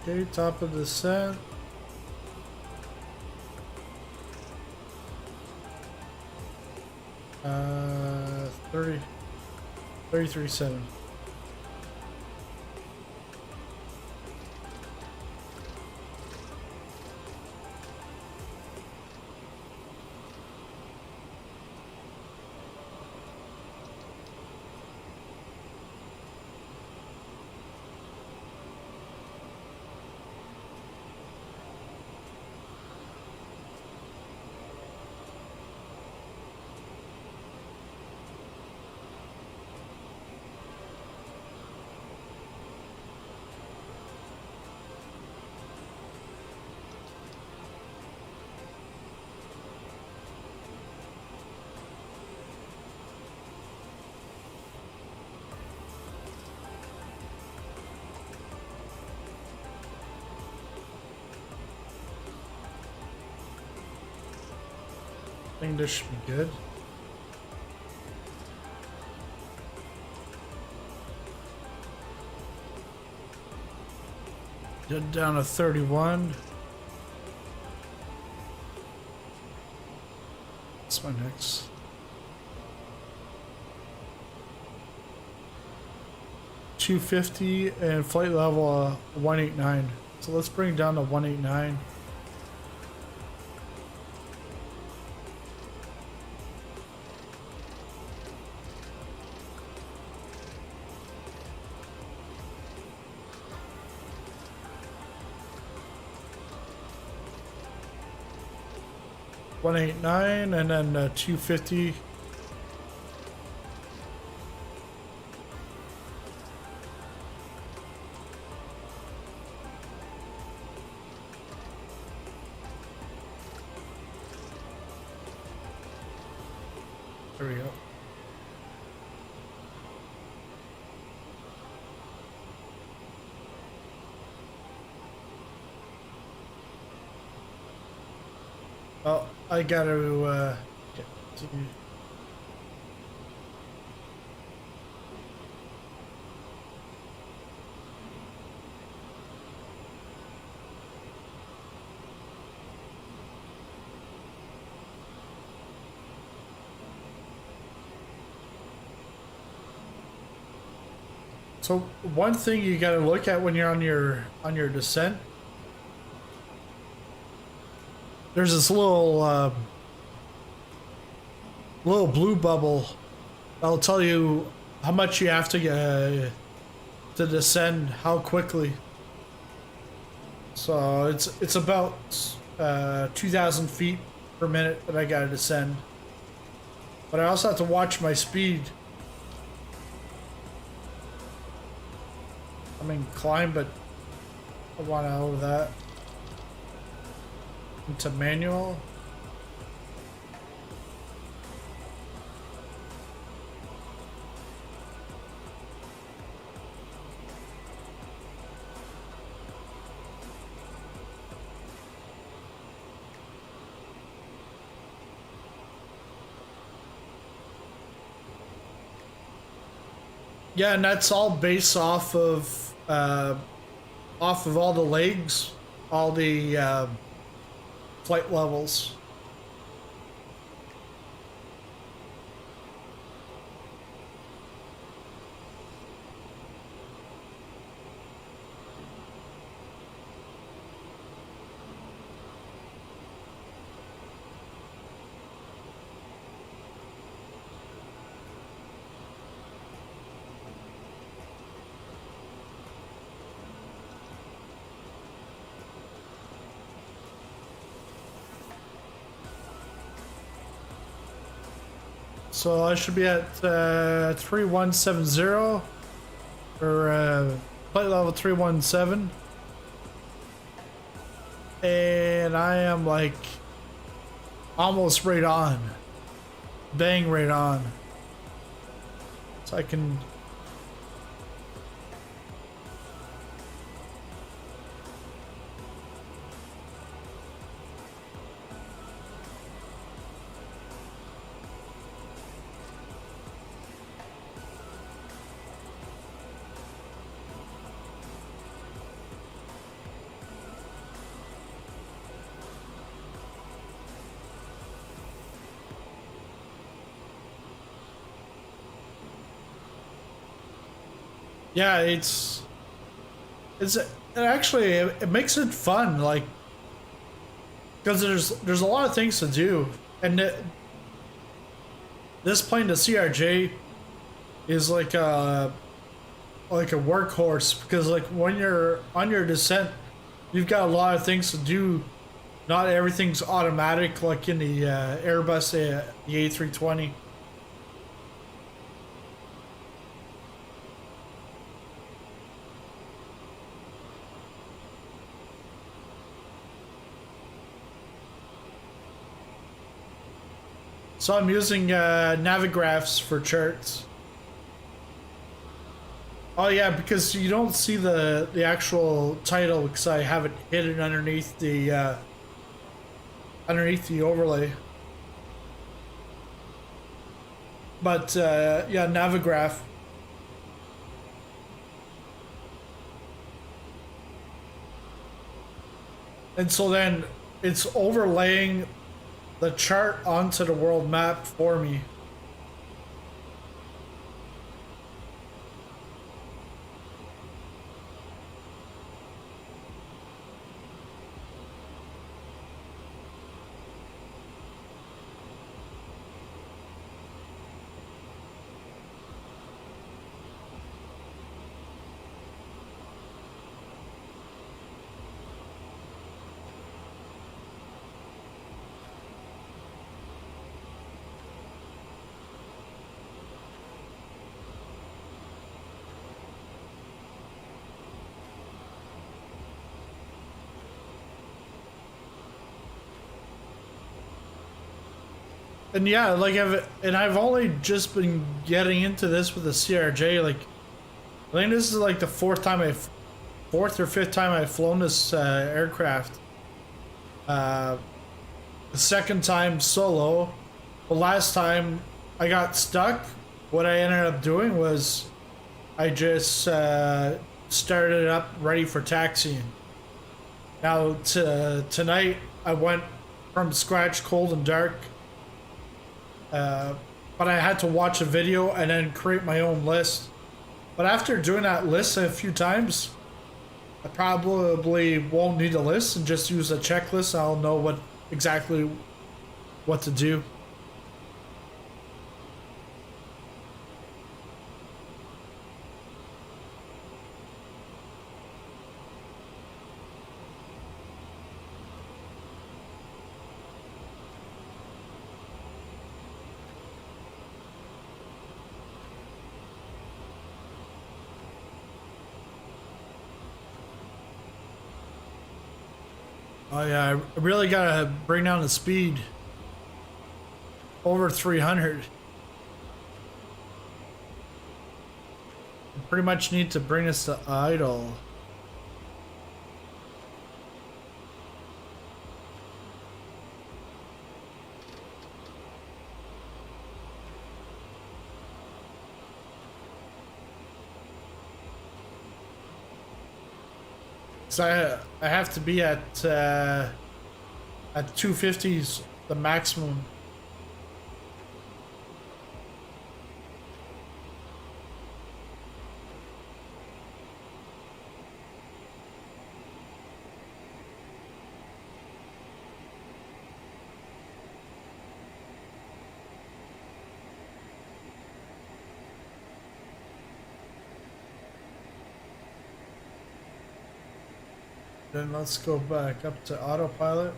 Okay, top of the set. Uh, 33.7. I think this should be good. Get down to 31. What's my next? $250 and flight level 189. So let's bring it down to 189. $189 and then $250. There we go. Oh, I gotta get to. So one thing you got to look at when you're on your descent, there's this little blue bubble that'll tell you how much you have to descend, how quickly. So it's about 2,000 feet per minute that I gotta descend. But I also have to watch my speed. I mean climb, but I want out of that. Into manual. Yeah, and that's all based off of all the legs, all the flight levels. So I should be at 3170 or flight level 317, and I am like almost right on, bang right on. So I can. Yeah, it actually it makes it fun, like, because there's a lot of things to do, and this plane, the CRJ, is like a workhorse, because like when you're on your descent, you've got a lot of things to do. Not everything's automatic like in the Airbus, the A320. So I'm using Navigraphs for charts. Oh yeah, because you don't see the actual title because I have it hidden underneath the overlay. But yeah, Navigraph. And so then it's overlaying the chart onto the world map for me. And yeah, like I've only just been getting into this with the CRJ. Like, I think this is like the fourth or fifth time I've flown this aircraft. The second time solo. The last time I got stuck, what I ended up doing was I just started it up ready for taxiing. Now tonight I went from scratch, cold and dark. But I had to watch a video and then create my own list But after doing that list a few times, I probably won't need a list and just use a checklist. I'll know what exactly what to do. Oh yeah, I really gotta bring down the speed over 300. I pretty much need to bring this to idle. So I have to be at 250s the maximum. Then let's go back up to autopilot.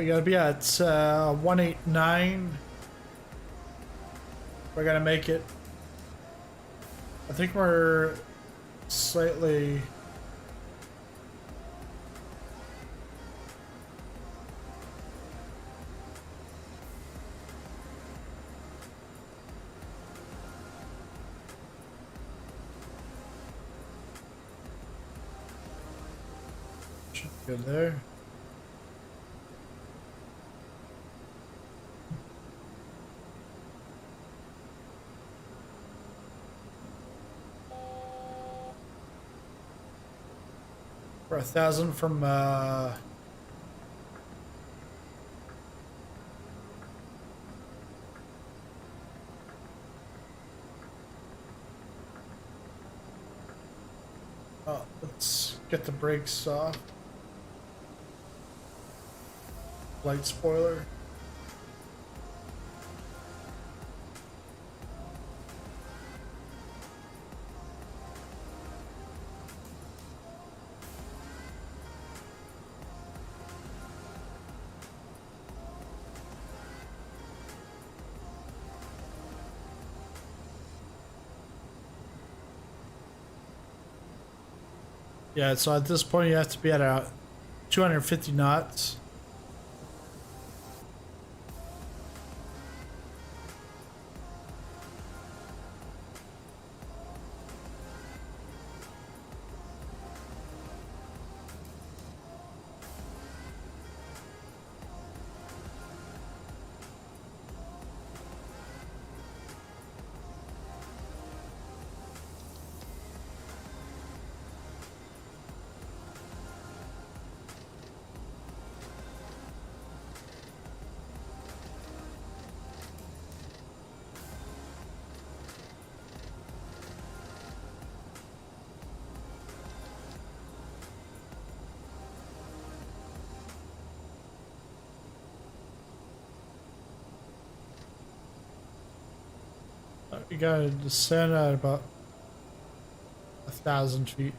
You gotta be at 189. We're gonna make it. I think we're slightly. Should be good there. For 1,000 from oh, let's get the brakes off. Light spoiler. Yeah, so at this point you have to be at 250 knots. You gotta descend at about 1,000 feet.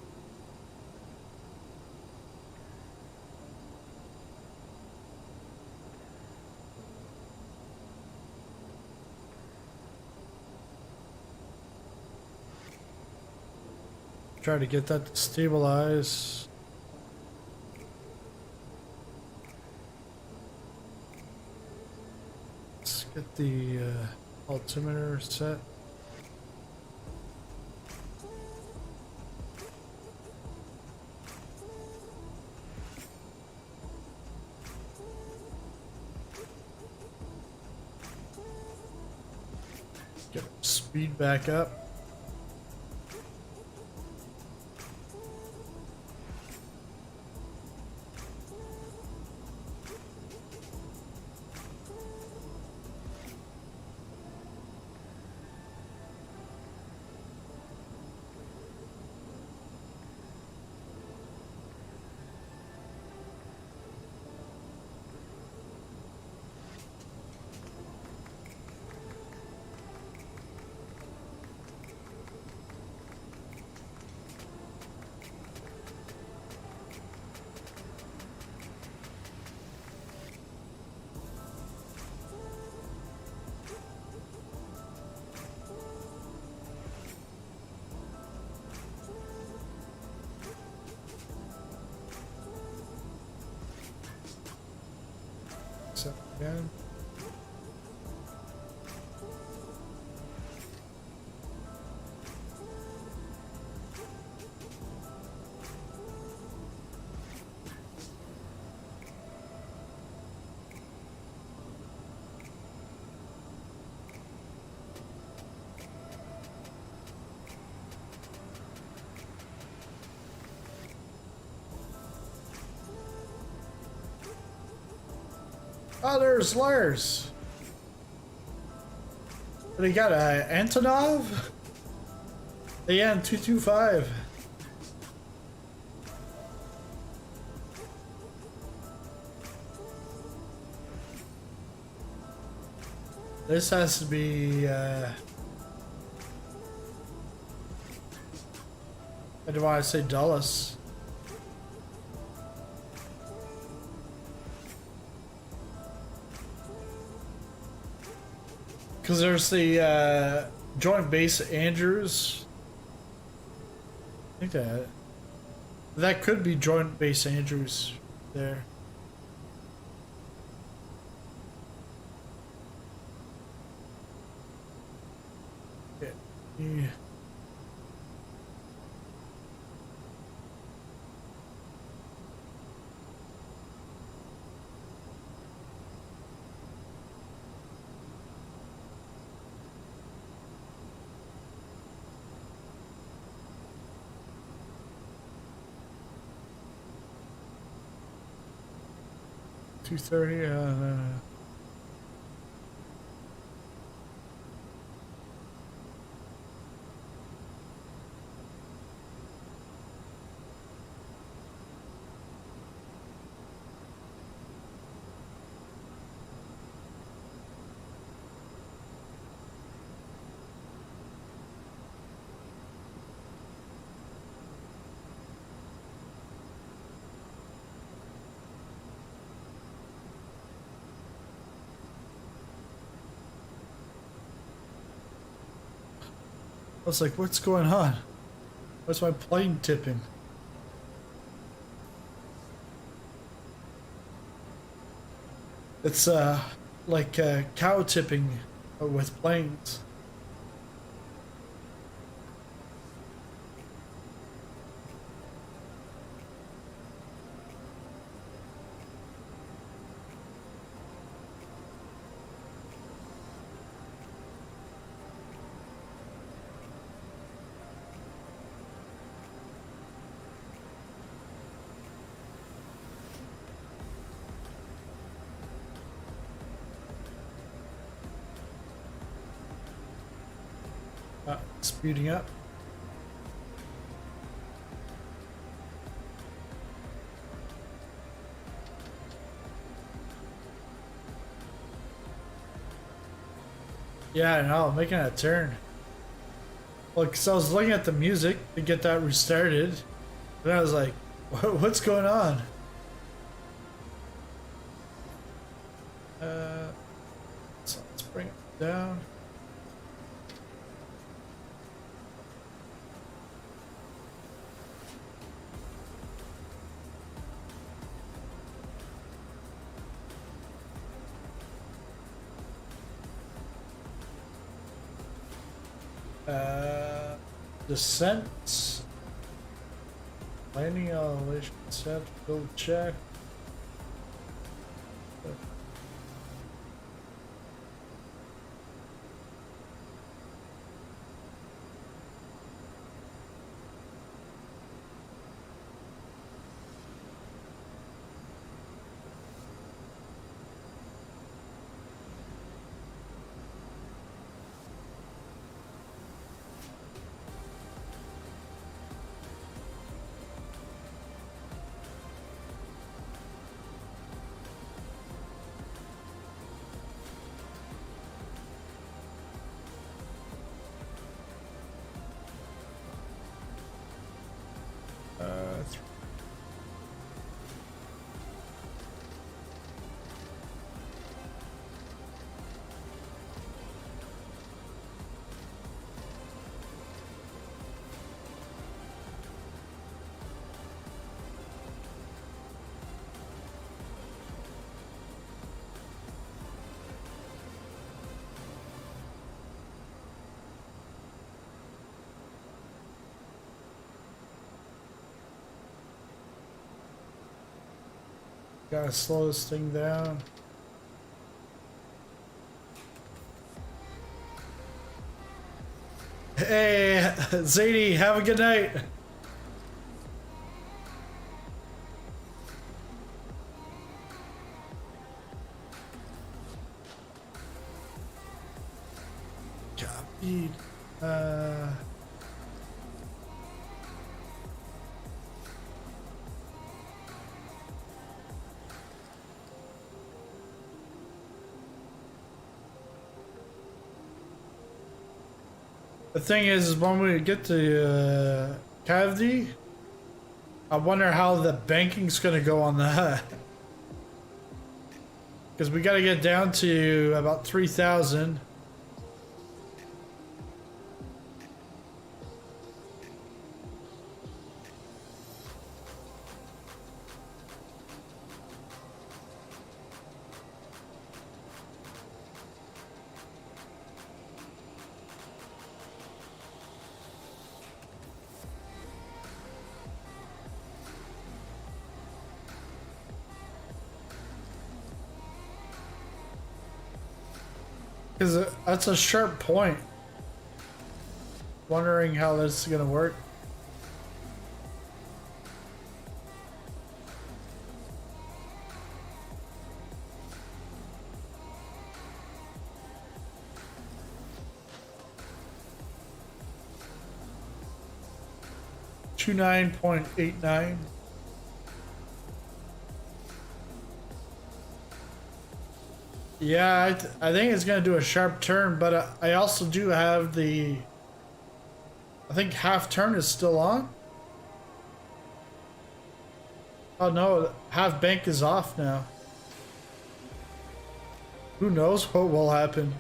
Try to get that to stabilize. Let's get the Altimeter set. Get speed back up. Again. Oh, there's Lars. They got a Antonov? The An-225. This has to be, I don't want to say Dulles. Because there's the Joint Base Andrews. I think that could be Joint Base Andrews there. Yeah. 230. I was like, what's going on? What's my plane tipping? It's like cow tipping with planes. Speeding up. Yeah, I know, making a turn. Well, because I was looking at the music to get that restarted, and I was like, what's going on? So let's bring it down. descent. Landing elevation set. Build check. Gotta slow this thing down. Hey, Zadie, have a good night. Copied. The thing is when we get to cavity, I wonder how the banking's gonna go on that. Because we gotta get down to about 3,000. Because that's a sharp point. Wondering how this is gonna work. $29.89. Yeah, I think it's gonna do a sharp turn, but I also do have the. I think half turn is still on. Oh no, half bank is off now. Who knows what will happen?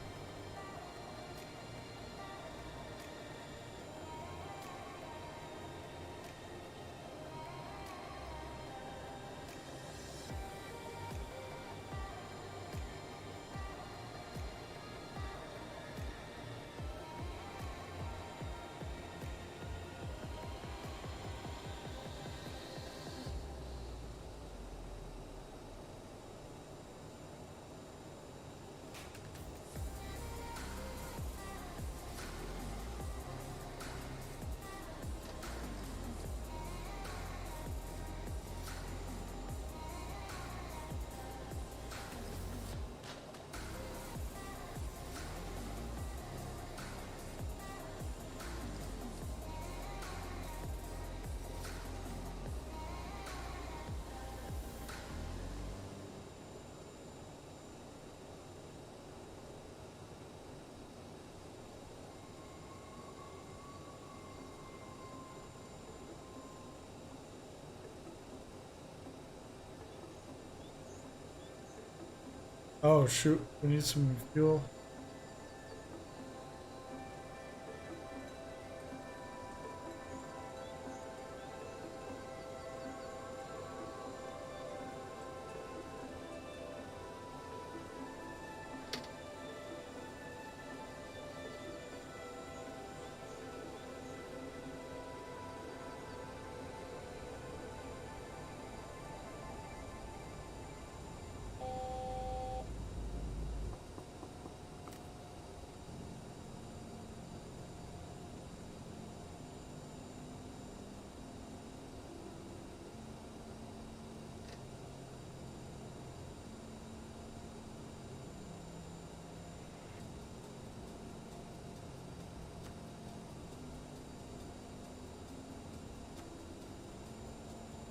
Oh shoot, we need some fuel.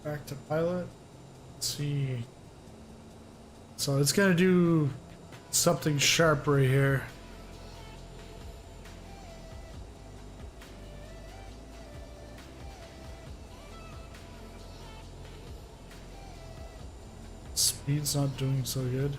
Back to pilot. Let's see. So it's gonna do something sharp right here. Speed's not doing so good.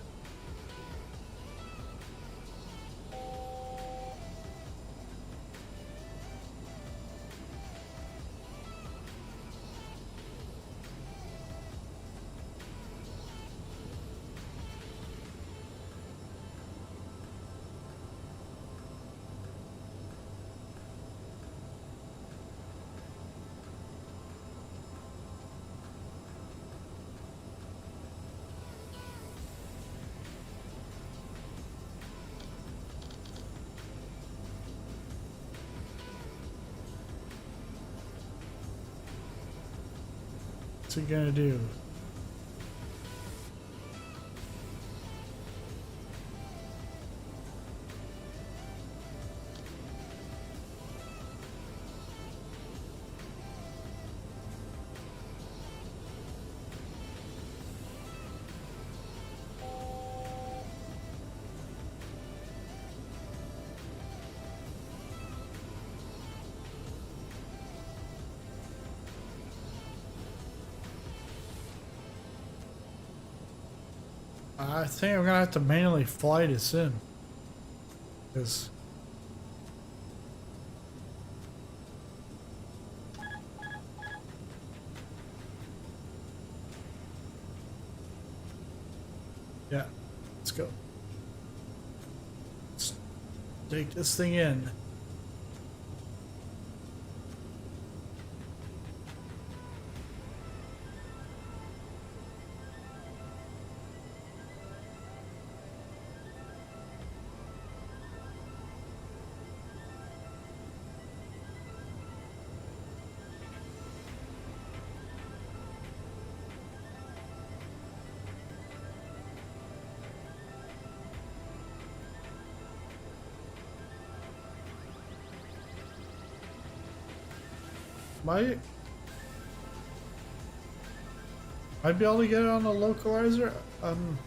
What's he gonna do? I think I'm gonna have to manually fly this in. Because yeah, let's go. Let's take this thing in. Might be able to get it on the localizer? I'm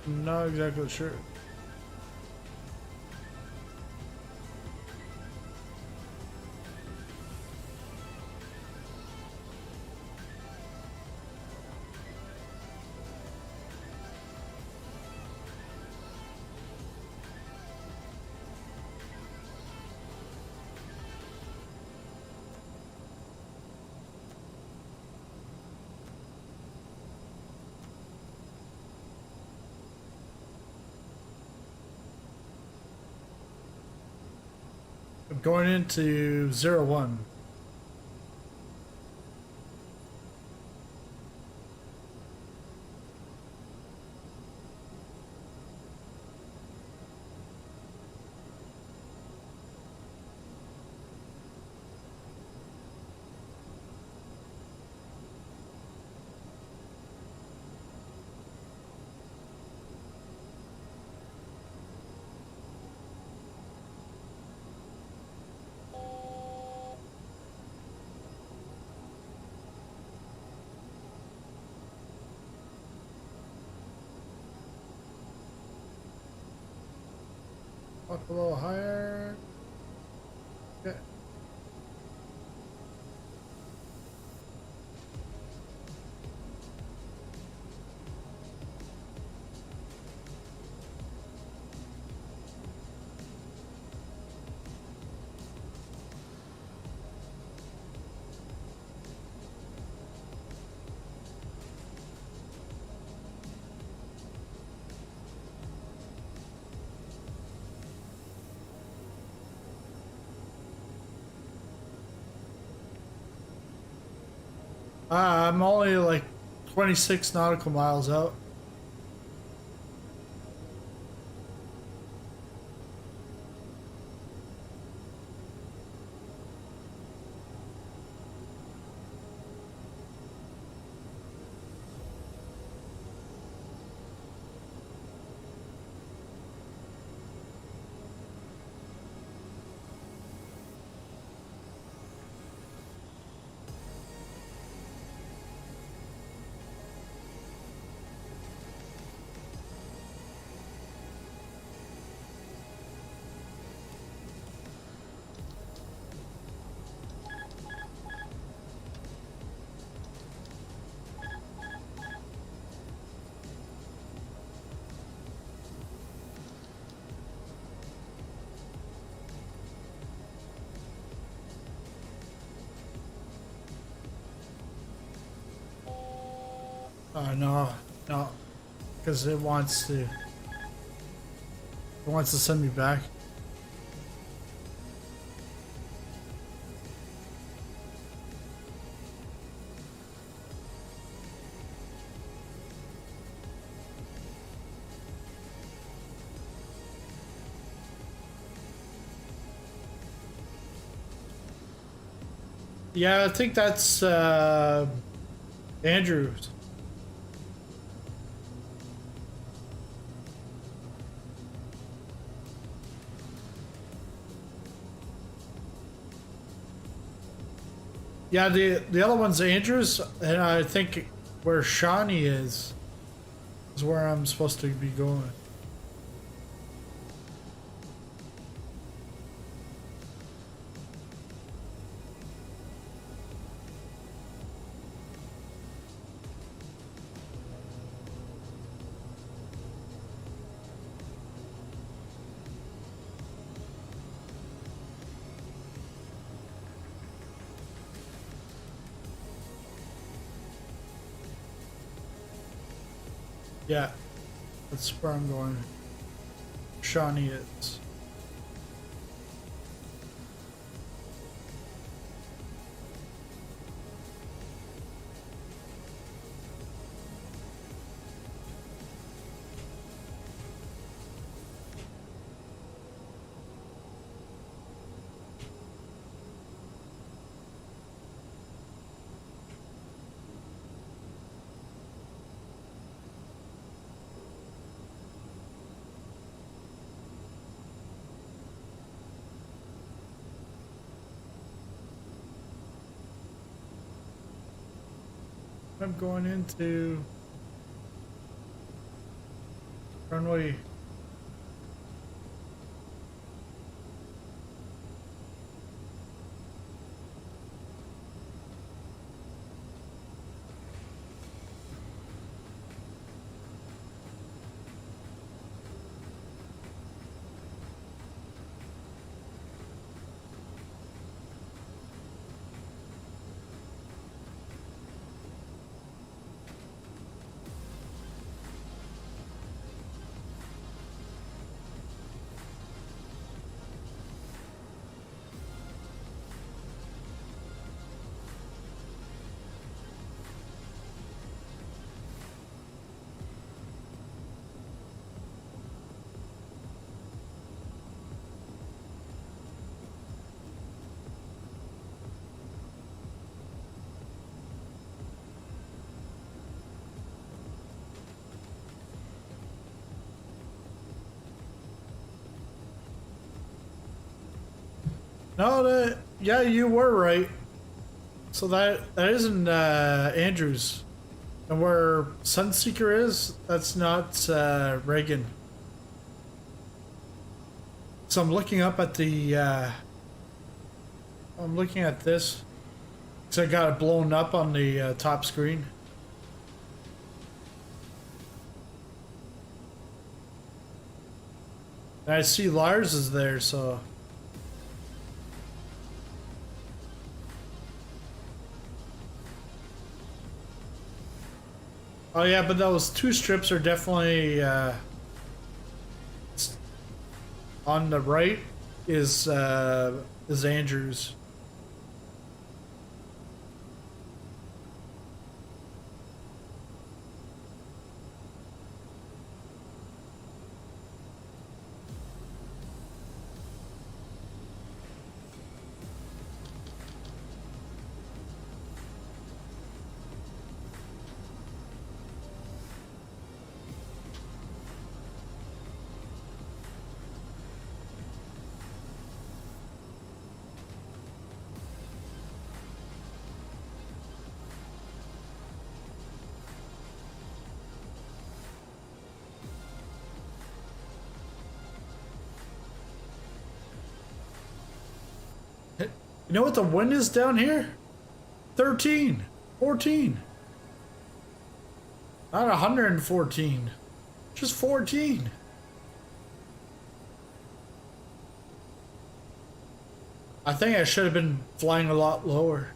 not exactly sure. I'm going into 01. Up a little higher. Okay. I'm only like 26 nautical miles out. no, no, because it wants to send me back. Yeah, I think that's Andrews. Yeah, the other one's Andrews, and I think where Shawnee is where I'm supposed to be going. Yeah, that's where I'm going. Shawnee is. I'm going into runway. No, yeah, you were right. So that isn't Andrews. And where Sunseeker is, that's not Reagan. So I'm looking up at the I'm looking at this. So I got it blown up on the top screen. And I see Lars is there, so. Oh yeah, but those two strips are definitely on the right is Andrews. You know what the wind is down here? 13, 14. Not 114, just 14. I think I should have been flying a lot lower.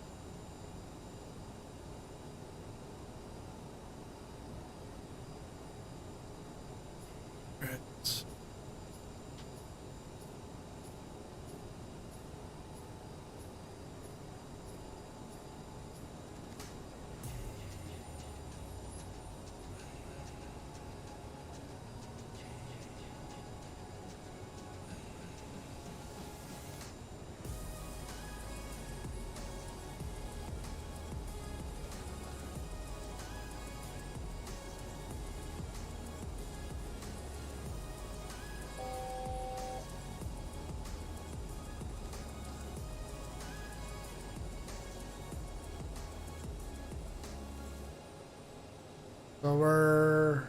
So we're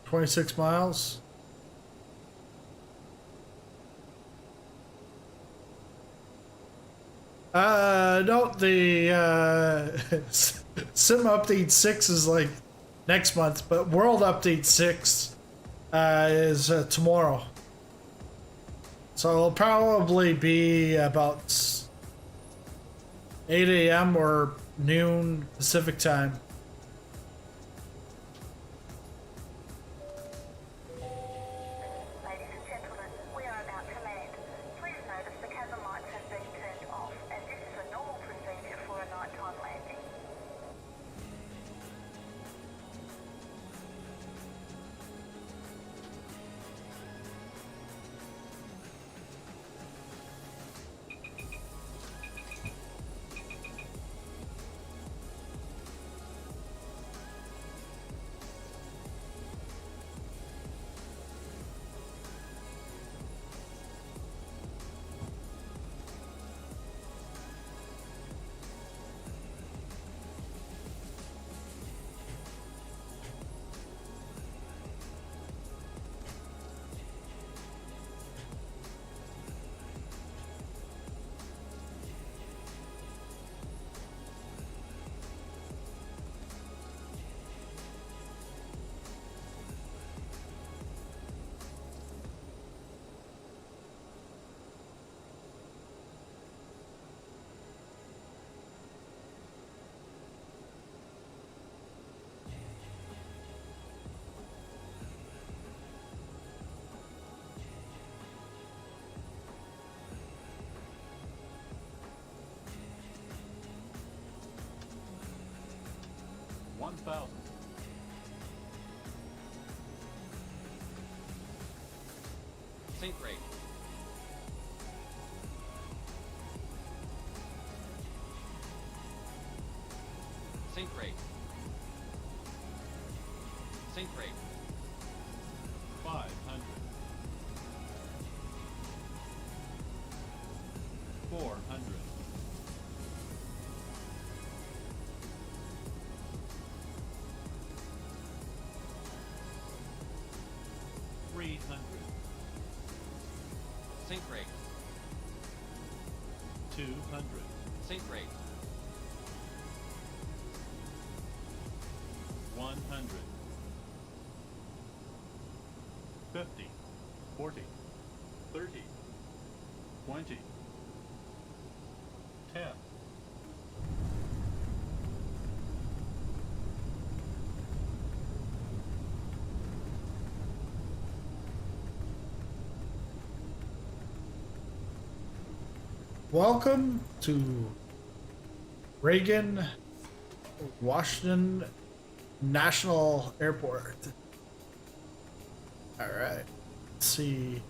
26 miles. No, the Sim Update 6 is like next month, but World Update 6 is tomorrow. So it'll probably be about 8 a.m. or noon Pacific time. Ladies and gentlemen, we are about to land. Please notice the cabin lights have been turned off, and this is a normal procedure for a nighttime landing. Sync rate. Sync rate. Sync rate. 500. 400. 300. Sync rate. 200. Sync rate. 100. 50. 40. 30. 20. 10. Welcome to Reagan, Washington National Airport. All right, let's see.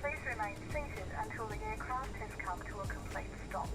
Please remain seated until the aircraft has come to a complete stop.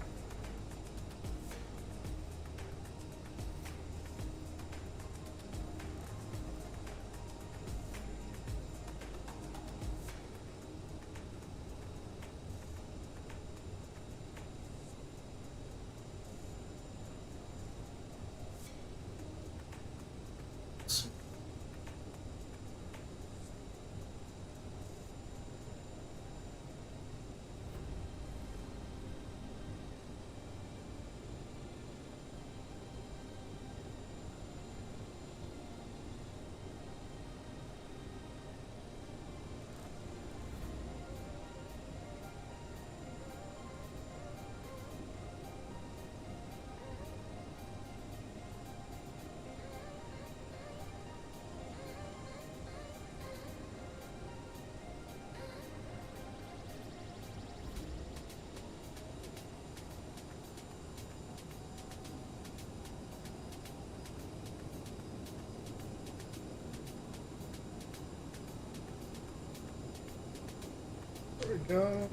go.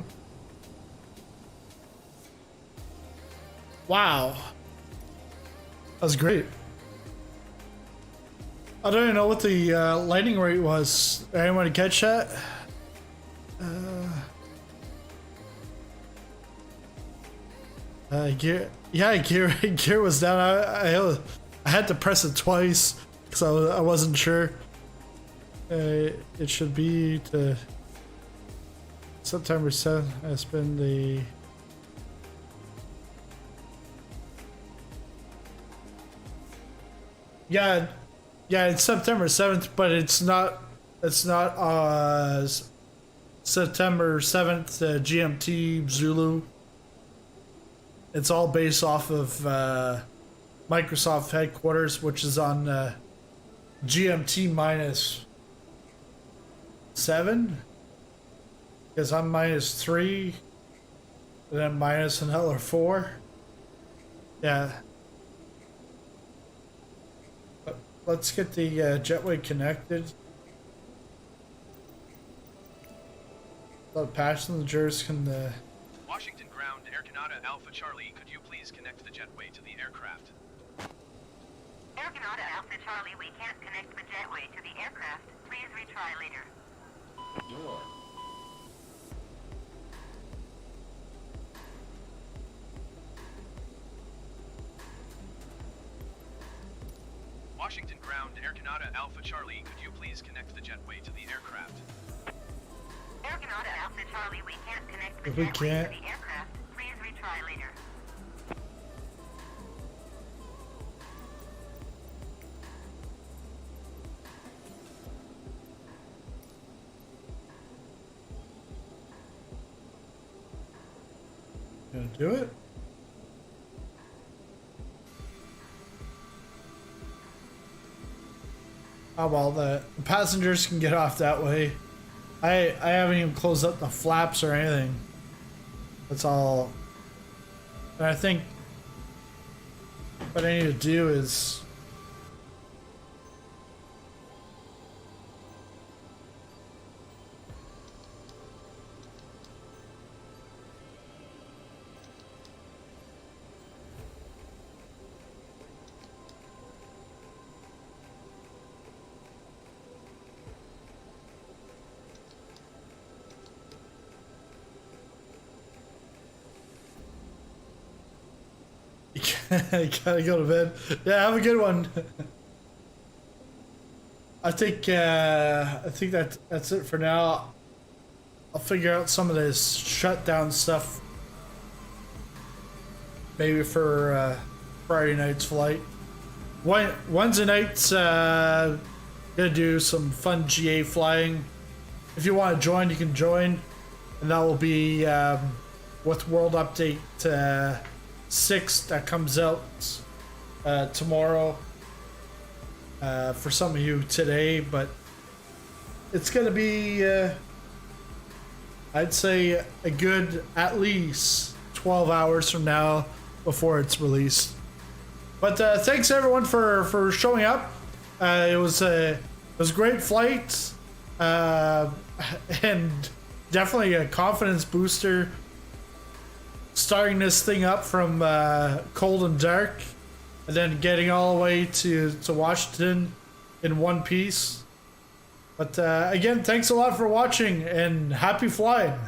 Wow. That was great. I don't even know what the lightning rate was. Anyone catch that? Gear was down. I had to press it twice because I wasn't sure. It should be to September 7th. Has been the yeah, it's September 7th, but it's not September 7th GMT Zulu. It's all based off of Microsoft headquarters, which is on GMT -7, because I'm -3, and then minus another 4. Yeah. Let's get the jetway connected. The passengers can. Washington ground, Air Canada Alpha Charlie, could you please connect the jetway to the aircraft? Air Canada Alpha Charlie, we can't connect the jetway to the aircraft. Please retry later. Door. Washington ground, Air Canada Alpha Charlie, could you please connect the jetway to the aircraft? Air Canada Alpha Charlie, we can't connect the If we jetway can't- to the aircraft. Please retry later. Gonna do it? Oh well, the passengers can get off that way. I haven't even closed up the flaps or anything. That's all. And I think what I need to do is I gotta go to bed. Yeah, have a good one. I think that's it for now. I'll figure out some of this shutdown stuff. Maybe for Friday night's flight. Wednesday night's gonna do some fun GA flying. If you want to join, you can join, and that will be with World Update 6 that comes out tomorrow. For some of you today, but it's gonna be I'd say a good at least 12 hours from now before it's released. But thanks everyone for showing up. It was a great flight, and definitely a confidence booster. Starting this thing up from cold and dark, and then getting all the way to Washington in one piece. But again, thanks a lot for watching, and happy flying.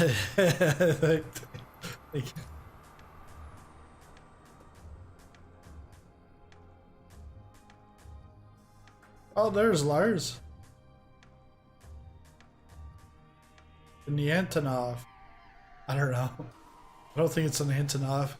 Thank you. Oh, there's Lars. And the Antonov. I don't know. I don't think it's an Antonov.